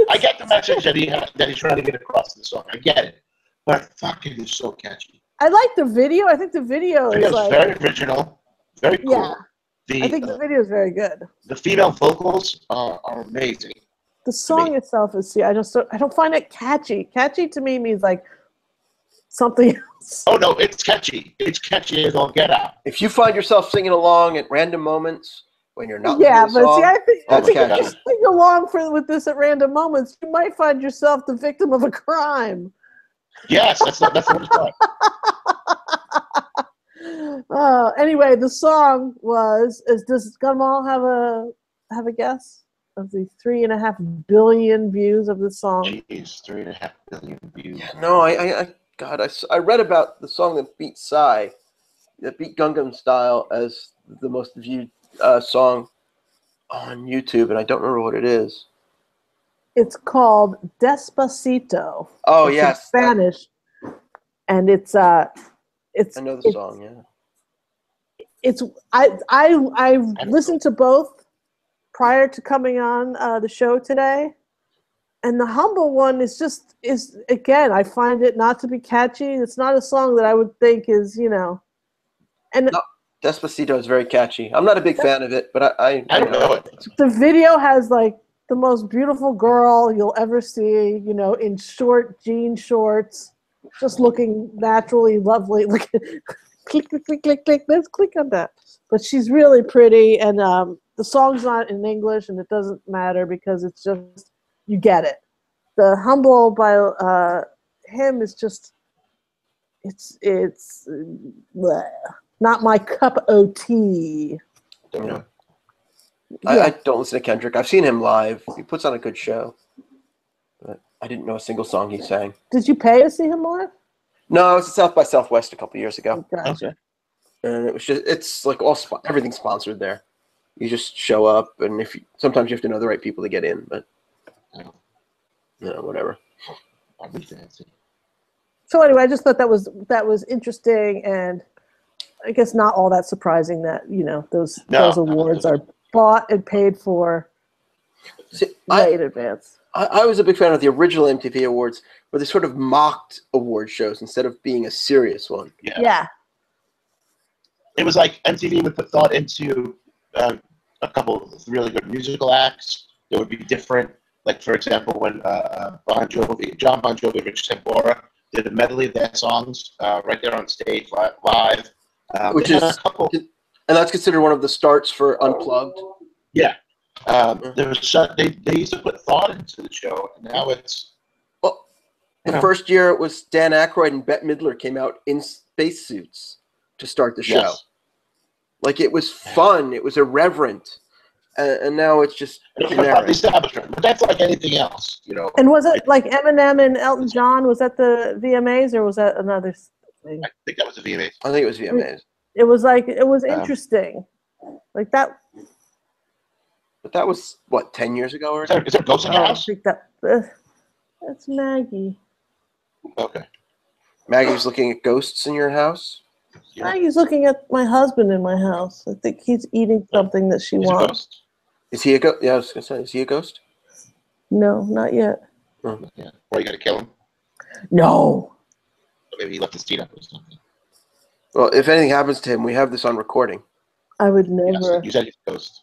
I get the message that he's trying to get across in the song. I get it, but fucking it's so catchy. I like the video. I think the video is like very original, very cool. Yeah. I think the video is very good. The female vocals are amazing. The song itself is. I don't find it catchy. Catchy to me means like something else. Oh no, it's catchy. It's catchy as all get out. If you find yourself singing along at random moments when you're not Yeah, listening to the but see, song. Oh That's my catchy. God. sing along with this at random moments, you might find yourself the victim of a crime. Yes, that's the worst part. Anyway, the song does Gunmal have a guess of the 3.5 billion views of the song? Jeez, 3.5 billion views. No, God, I read about the song that beat Gangnam Style as the most viewed song on YouTube, and I don't remember what it is. It's called Despacito. Oh, It's yes, in Spanish, and it's I know the song. Yeah. it's I listened to both prior to coming on the show today, and the Humble one is again, I find it not to be catchy. It's not a song that I would think is, and No, Despacito is very catchy. I'm not a big fan of it, but I don't know it. the video has like the most beautiful girl you'll ever see, in short jean shorts, just looking naturally lovely. Look, click, click, click, click, click. Let's click on that. But she's really pretty, and the song's not in English, and it doesn't matter because it's just, you get it. The Humble by him is just, it's bleh, not my cup of tea. Don't know. I don't listen to Kendrick. I've seen him live. He puts on a good show, but I didn't know a single song he sang. Did you pay to see him live? No, I was at South by Southwest a couple years ago, Gotcha. and it's like everything's sponsored there. You just show up, and sometimes you have to know the right people to get in, but whatever. I'll be fancy. So anyway, I just thought that was interesting, and I guess not all that surprising that those awards are bought and paid for way in advance. I was a big fan of the original MTV Awards, where they sort of mocked award shows instead of being a serious one. Yeah. It was like MTV would put thought into a couple of really good musical acts that would be different. Like, for example, when John Bon Jovi, and Rich Sambora did a medley of their songs right there on stage live. Which is a couple, and that's considered one of the starts for Unplugged. Yeah. They used to put thought into the show, and now it's the first year it was Dan Aykroyd and Bette Midler came out in spacesuits to start the show. Yes. Like, it was fun, it was irreverent, and now it's just generic. The establishment, but that's like anything else, And was it like Eminem and Elton John? Was that the VMAs, or was that another thing? I think that was the VMAs. I think it was VMAs. It was interesting, like that. But that was what, 10 years ago or? Is there ghosts in your I house? think that's Maggie. Okay. Maggie's looking at ghosts in your house. Yeah. Maggie's looking at my husband in my house. I think he's eating something that she He's a wants. ghost? Is he a ghost? Yeah, I was gonna say, is he a ghost? No, not yet. Yeah. Or you got to kill him. No. Or maybe he left his feet up or something. Well, if anything happens to him, we have this on recording. I would Yes, never. you said he's a ghost.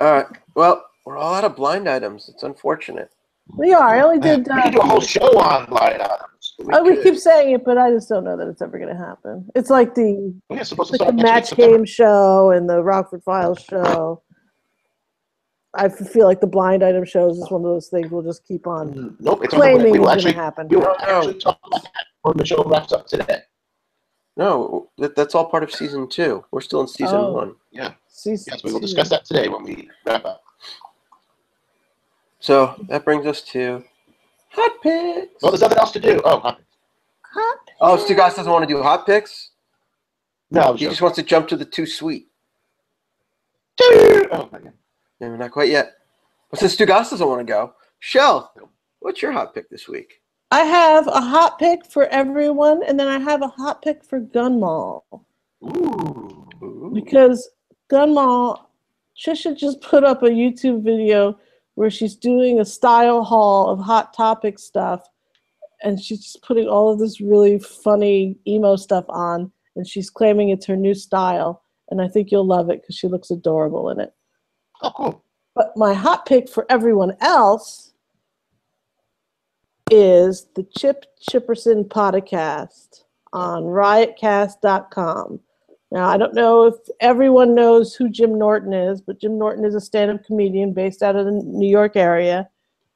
All right. Well, we're all out of blind items. It's unfortunate. We are. I only did. We could do a whole show on blind items. We keep saying it, but I just don't know that it's ever going to happen. It's like the Supposed to the start next Match week, Game show and the Rockford Files show. I feel like the blind item shows is one of those things we'll just keep on Nope, it's claiming we is will going to actually happen. we will actually talk about that when the show wraps up today. No, that's all part of season 2. We're still in season 1. Yeah. Season Yes, we will 2. discuss that today when we wrap up. So that brings us to hot picks. Well, there's nothing else to do. Oh, Hot Oh, Stugots doesn't want to do hot picks? no. He just wants to jump to the too sweet. Oh, my God. No, not quite yet. But since Stugots doesn't want to go, Shelle, what's your hot pick this week? I have a hot pick for everyone, and then I have a hot pick for Gunmal. Ooh. Because Gunmal, Trisha just put up a YouTube video where she's doing a style haul of Hot Topic stuff, and she's just putting all of this really funny emo stuff on, and she's claiming it's her new style, and I think you'll love it because she looks adorable in it. Oh, cool. But my hot pick for everyone else is the Chip Chipperson podcast on riotcast.com. Now, I don't know if everyone knows who Jim Norton is, but Jim Norton is a stand-up comedian based out of the New York area,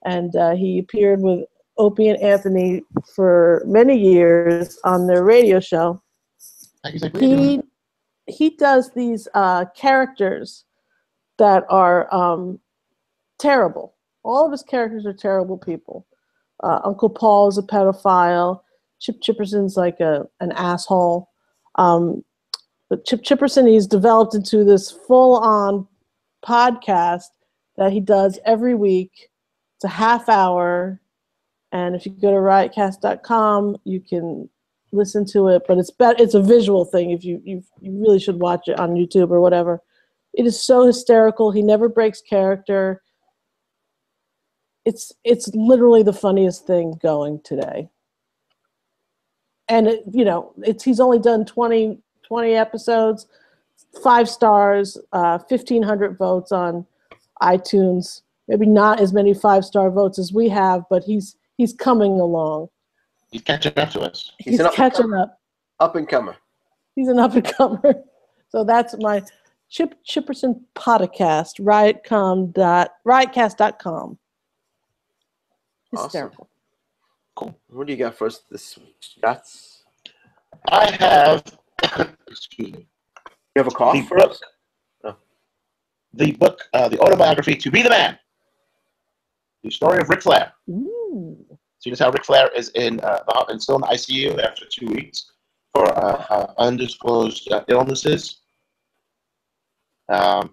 and he appeared with Opie and Anthony for many years on their radio show. He does these characters that are terrible. All of his characters are terrible people. Uncle Paul is a pedophile. Chip Chipperson's like an asshole. But Chip Chipperson, he's developed into this full-on podcast that he does every week. It's a half hour. And if you go to riotcast.com, you can listen to it. But it's a visual thing. If you really should watch it on YouTube or whatever. It is so hysterical. He never breaks character. It's literally the funniest thing going today. And he's only done 20 episodes, 5 stars, 1,500 votes on iTunes. Maybe not as many 5-star votes as we have, but he's coming along. He's catching up to us. He's catching up. Up and comer. He's an up and comer. So that's my Chip Chipperson podcast. Riotcast.com. Hysterical. Awesome. Cool. What do you got for us this week, Stugots? I have. Excuse me. You have a cough for us? Oh. The book, the autobiography, To Be the Man. The story of Ric Flair. Ooh. See just how Ric Flair is still in the ICU after 2 weeks for undisclosed illnesses. I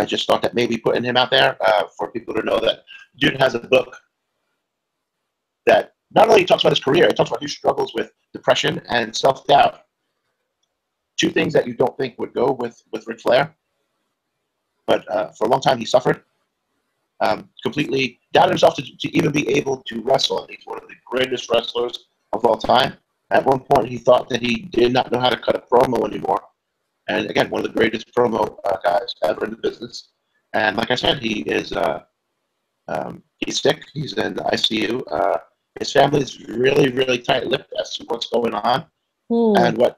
just thought that maybe putting him out there for people to know that dude has a book that not only talks about his career, it talks about who struggles with depression and self-doubt. 2 things that you don't think would go with Ric Flair. But for a long time, he suffered. Completely doubted himself to even be able to wrestle. He's one of the greatest wrestlers of all time. At one point, he thought that he did not know how to cut a promo anymore. And again, one of the greatest promo guys ever in the business. And like I said, he is he's sick. He's in the ICU. His family is really, really tight-lipped as to what's going on and why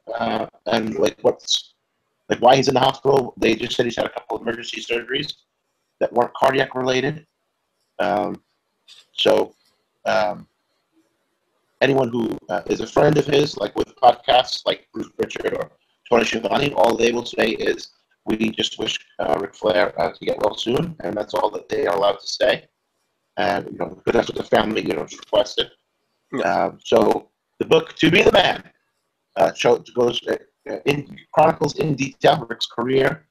he's in the hospital. They just said he's had a couple of emergency surgeries that weren't cardiac related. So anyone who is a friend of his, like with podcasts like Bruce Pritchard or Tony Schiavone, all they will say is, we just wish Ric Flair to get well soon, and that's all that they are allowed to say. And because that's what the family requested. So the book To Be the Man chronicles in detail Ric's career,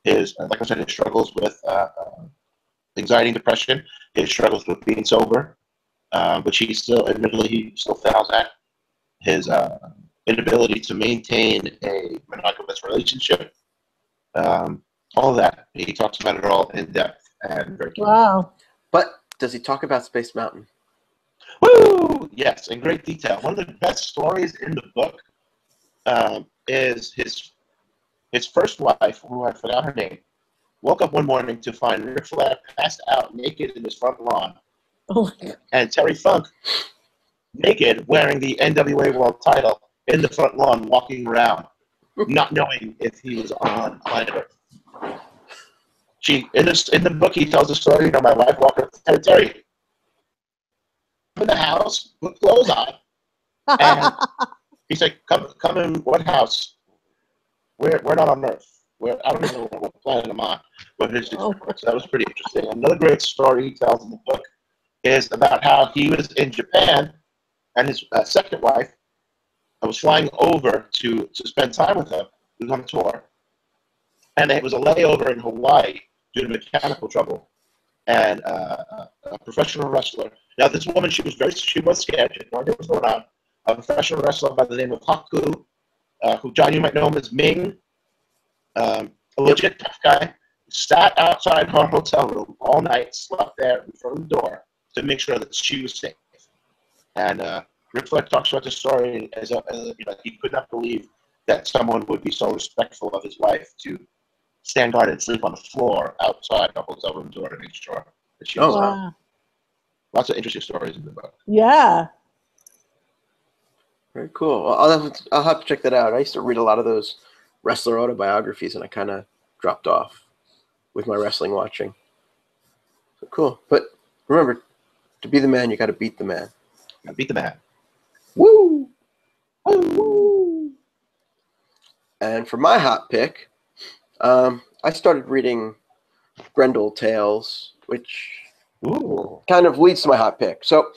his like I said, his struggles with anxiety and depression, his struggles with being sober, which he still fails at, his inability to maintain a monogamous relationship, all of that. He talks about it all in depth and very clear. Wow. But does he talk about Space Mountain? Woo! Yes, in great detail. One of the best stories in the book is his first wife, who I forgot her name, woke up one morning to find Ric Flair passed out naked in his front lawn. Oh, and Terry Funk naked, wearing the NWA World title in the front lawn, walking around, not knowing if he was on planet Earth. In the book, he tells the story. My wife walked up to Terry in the house, put clothes on, and he's like, "Come in. What house? We're not on Earth. I don't even know what planet I'm on." But so that was pretty interesting. Another great story he tells in the book is about how he was in Japan, and his second wife was flying over to spend time with him. He was on a tour, and it was a layover in Hawaii due to mechanical trouble. And a professional wrestler. Now, this woman, she was scared. She had no idea what was going on. A professional wrestler by the name of Haku, who, John, you might know him as Ming, a legit tough guy, sat outside her hotel room all night, slept there in front of the door to make sure that she was safe. And Ric Flair talks about this story as he could not believe that someone would be so respectful of his wife to stand guard and sleep on the floor outside the hotel room door to make sure that she was wow. Lots of interesting stories in the book. Yeah. Very cool. Well, I'll have to check that out. I used to read a lot of those wrestler autobiographies, and I kind of dropped off with my wrestling watching. So cool. But remember, to be the man, you got to beat the man. Gotta beat the man. Woo! Woo! And for my hot pick, I started reading Grendel Tales, which Ooh. kind of leads to my hot pick. So,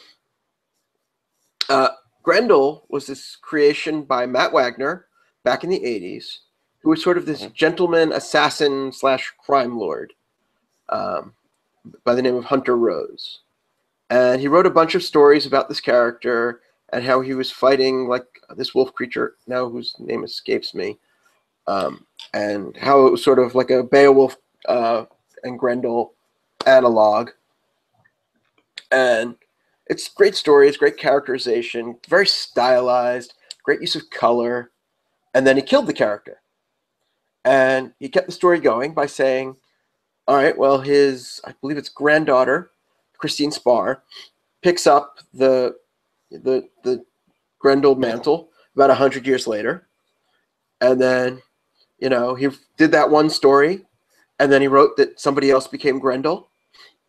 Grendel was this creation by Matt Wagner back in the 80s, who was sort of this gentleman assassin / crime lord by the name of Hunter Rose. And he wrote a bunch of stories about this character and how he was fighting like this wolf creature, now whose name escapes me, and how it was sort of like a Beowulf and Grendel analog. And it's great stories, great characterization, very stylized, great use of color. And then he killed the character. And he kept the story going by saying, all right, well, his, I believe it's granddaughter, Christine Spar, picks up the Grendel mantle about 100 years later. And then, you know, he did that one story, and then he wrote that somebody else became Grendel.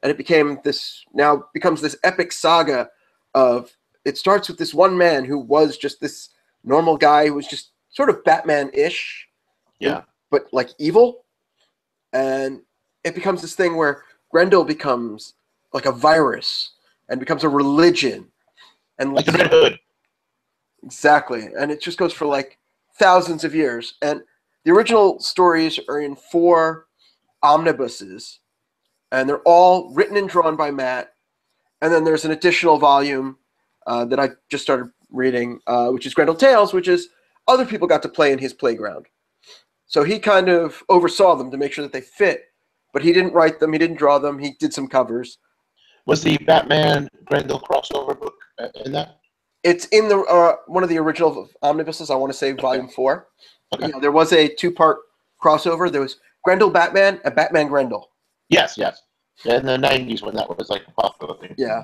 And it became this, now becomes this epic saga of, it starts with this one man who was just this normal guy who was just sort of Batman-ish. Yeah. But like evil. And it becomes this thing where Grendel becomes like a virus and becomes a religion. And Like the Red Hood. Exactly. And it just goes for like thousands of years. And the original stories are in 4 omnibuses. And they're all written and drawn by Matt. And then there's an additional volume that I just started reading, which is Grendel Tales, which is other people got to play in his playground. So he kind of oversaw them to make sure that they fit. But he didn't write them. He didn't draw them. He did some covers. Was the Batman Grendel crossover book in that? It's in the one of the original omnibuses. I want to say volume 4. Okay. Yeah, there was a 2-part crossover. There was Grendel Batman and Batman Grendel. Yes. In the 90s when that was like a popular thing. Yeah.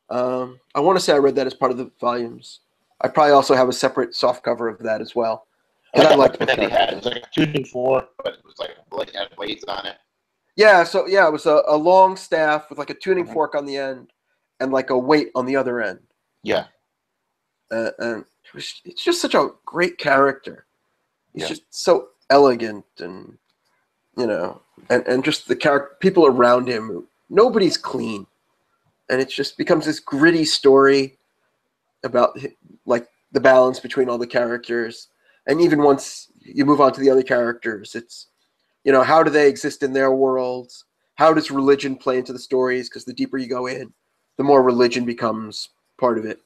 I want to say I read that as part of the volumes. I probably also have a separate soft cover of that as well. I like that he had. It was like a tuning fork, but it was like had blades on it. Yeah, so yeah, it was a long staff with like a tuning fork on the end and like a weight on the other end. Yeah. And it's just such a great character. He's just so elegant and, you know, and just the character, people around him, nobody's clean. And it just becomes this gritty story about like the balance between all the characters. And even once you move on to the other characters, it's, you know, how do they exist in their worlds? How does religion play into the stories? Because the deeper you go in, the more religion becomes part of it.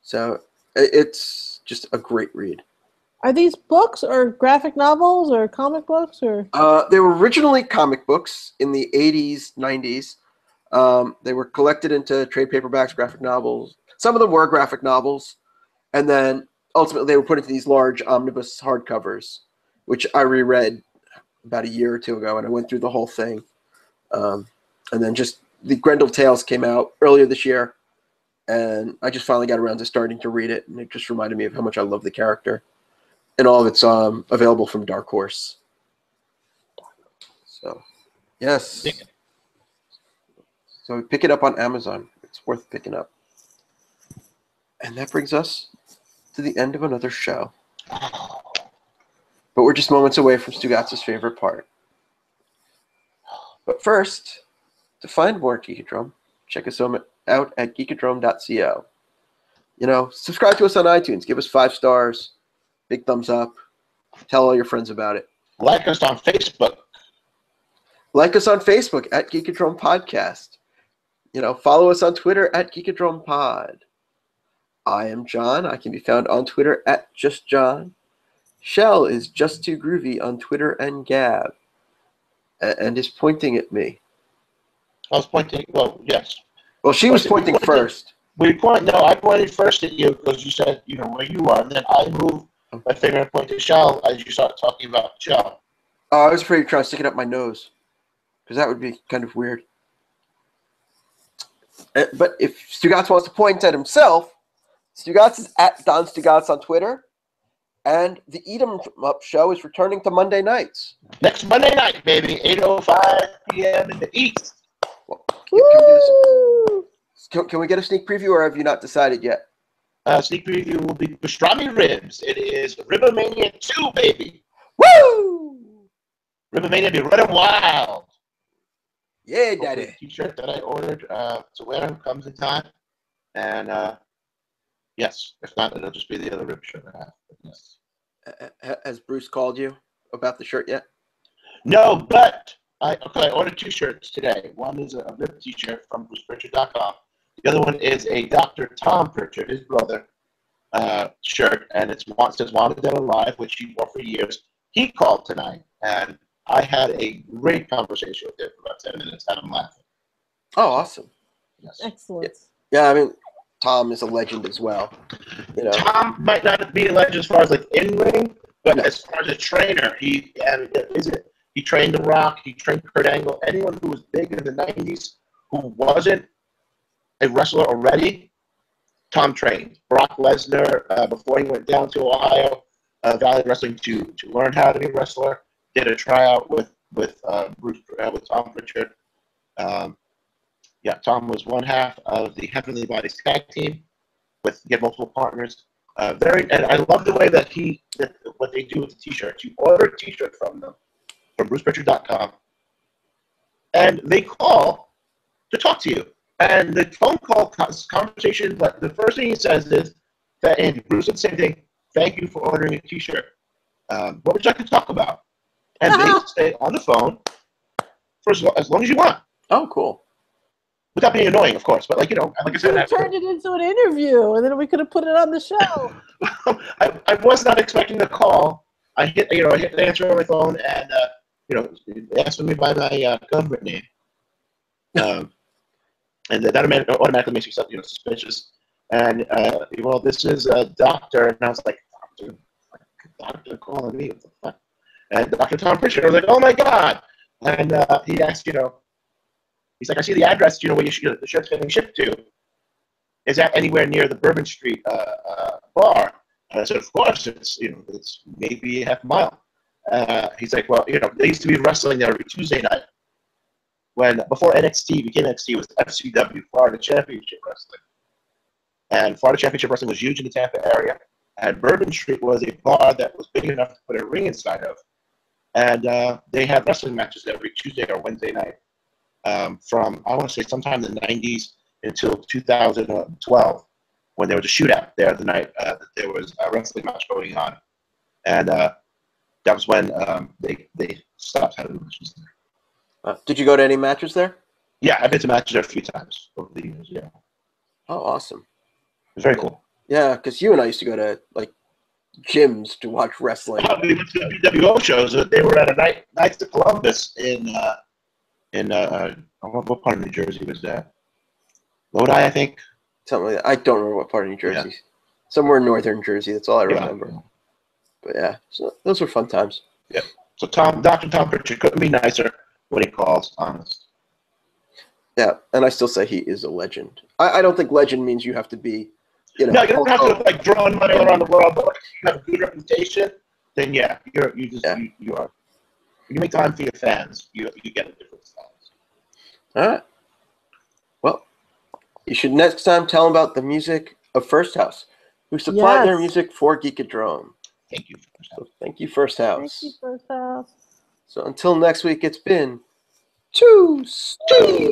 So it's just a great read. Are these books or graphic novels or comic books or? They were originally comic books in the 80s, 90s. They were collected into trade paperbacks, graphic novels. Some of them were graphic novels. And then ultimately they were put into these large omnibus hardcovers, which I reread about a year or 2 ago, and I went through the whole thing. And then just the Grendel Tales came out earlier this year, and I just finally got around to starting to read it, and it just reminded me of how much I love the character. And all of it's available from Dark Horse. So, yes. So pick it up on Amazon. It's worth picking up. And that brings us to the end of another show. But we're just moments away from Stugots' favorite part. But first, to find more Geekodrome, check us out at geekodrome.co. You know, subscribe to us on iTunes. Give us 5 stars. Big thumbs up. Tell all your friends about it. Like us on Facebook. Like us on Facebook at Geekodrome Podcast. You know, follow us on Twitter at Geekodrome Pod. I am John. I can be found on Twitter at JustJohn. Shelle is Just Too Groovy on Twitter and Gab, and is pointing at me. I was pointing. Well, yes. Well, she was pointing first. No, I pointed first at you because you said, you know, where you are, and then I moved my finger and pointed to Shelle as you started talking about Shelle. Oh, I was afraid of trying to stick it up my nose, because that would be kind of weird. But if Stugots wants to point at himself, Stugots is at Don Stugots on Twitter, And the Eat 'em Up show is returning to Monday nights. Next Monday night, baby, 8:05 p.m. in the East. Well, Woo! can we get a sneak preview, or have you not decided yet? Sneak preview will be pastrami ribs. It is Ribomania 2, baby. Woo! Ribomania be running wild. Yeah, Hopefully daddy. the T-shirt that I ordered to wear comes in time. And yes, if not, it'll just be the other rib shirt I have. But yes. Has Bruce called you about the shirt yet? No, but I ordered 2 shirts today. One is a rib T-shirt from BrucePritchard.com. The other one is a Dr. Tom Pritchard, his brother, shirt, and it says "Wanted Dead Alive," which he wore for years. He called tonight, and I had a great conversation with him for about 10 minutes, and I'm laughing. Oh, awesome. Yes. Excellent. Yeah, I mean, Tom is a legend as well. You know, Tom might not be a legend as far as like in ring, but as far as a trainer, he trained The Rock, he trained Kurt Angle, anyone who was big in the '90s who wasn't a wrestler already. Tom trained Brock Lesnar before he went down to Ohio Valley Wrestling to learn how to be a wrestler. Did a tryout with Tom Pritchard. Tom was one half of the Heavenly Bodies tag team with multiple partners. And I love the way that what they do with the T-shirts. You order a T-shirt from them, from BrucePritchard.com, and they call to talk to you. And the phone call conversation, but the first thing he says is that Andy, Bruce said the same thing. Thank you for ordering a T-shirt. What would you like to talk about? And they stay on the phone for as long as you want. oh, cool. Without being annoying, of course. But like I said, You turned it into an interview, and then we could have put it on the show. I was not expecting the call. I hit the answer on my phone, and it asked me by my government name. And that automatically makes you suspicious. And this is a doctor, and I was like, doctor calling me, what the fuck? And Dr. Tom Pritchard, I was like, oh my god! And he asked, he's like, I see the address, where the shirt's getting shipped to. Is that anywhere near the Bourbon Street bar? And I said, of course, it's maybe a half a mile. He's like, well, they used to be wrestling there every Tuesday night. Before NXT became NXT, it was FCW, Florida Championship Wrestling. And Florida Championship Wrestling was huge in the Tampa area. And Bourbon Street was a bar that was big enough to put a ring inside of. And they had wrestling matches every Tuesday or Wednesday night from, I want to say, sometime in the 90s until 2012, when there was a shootout there the night that there was a wrestling match going on. And that was when they stopped having matches there. Did you go to any matches there? Yeah, I've been to matches there a few times over the years, yeah. Oh, awesome. It's very cool. Yeah, because you and I used to go to, gyms to watch wrestling. We went to WWO shows. They were at a Knights of Columbus in what part of New Jersey was that? Lodi, I think. Something like that. I don't remember what part of New Jersey. Yeah. Somewhere in northern Jersey. That's all I remember. Yeah. But yeah, so those were fun times. Yeah. So Dr. Tom Pritchard couldn't be nicer when he calls, honest. Yeah, and I still say he is a legend. I don't think legend means you have to be, No, you don't have to draw money around the world, but if you have a good reputation, then you are. You make time for your fans. You get a different status. All right. Well, you should next time tell them about the music of First House, who supplied their music for Geekodrome. Thank you, First House. So thank you, First House. Thank you, First House. So until next week, it's been 2 Steve.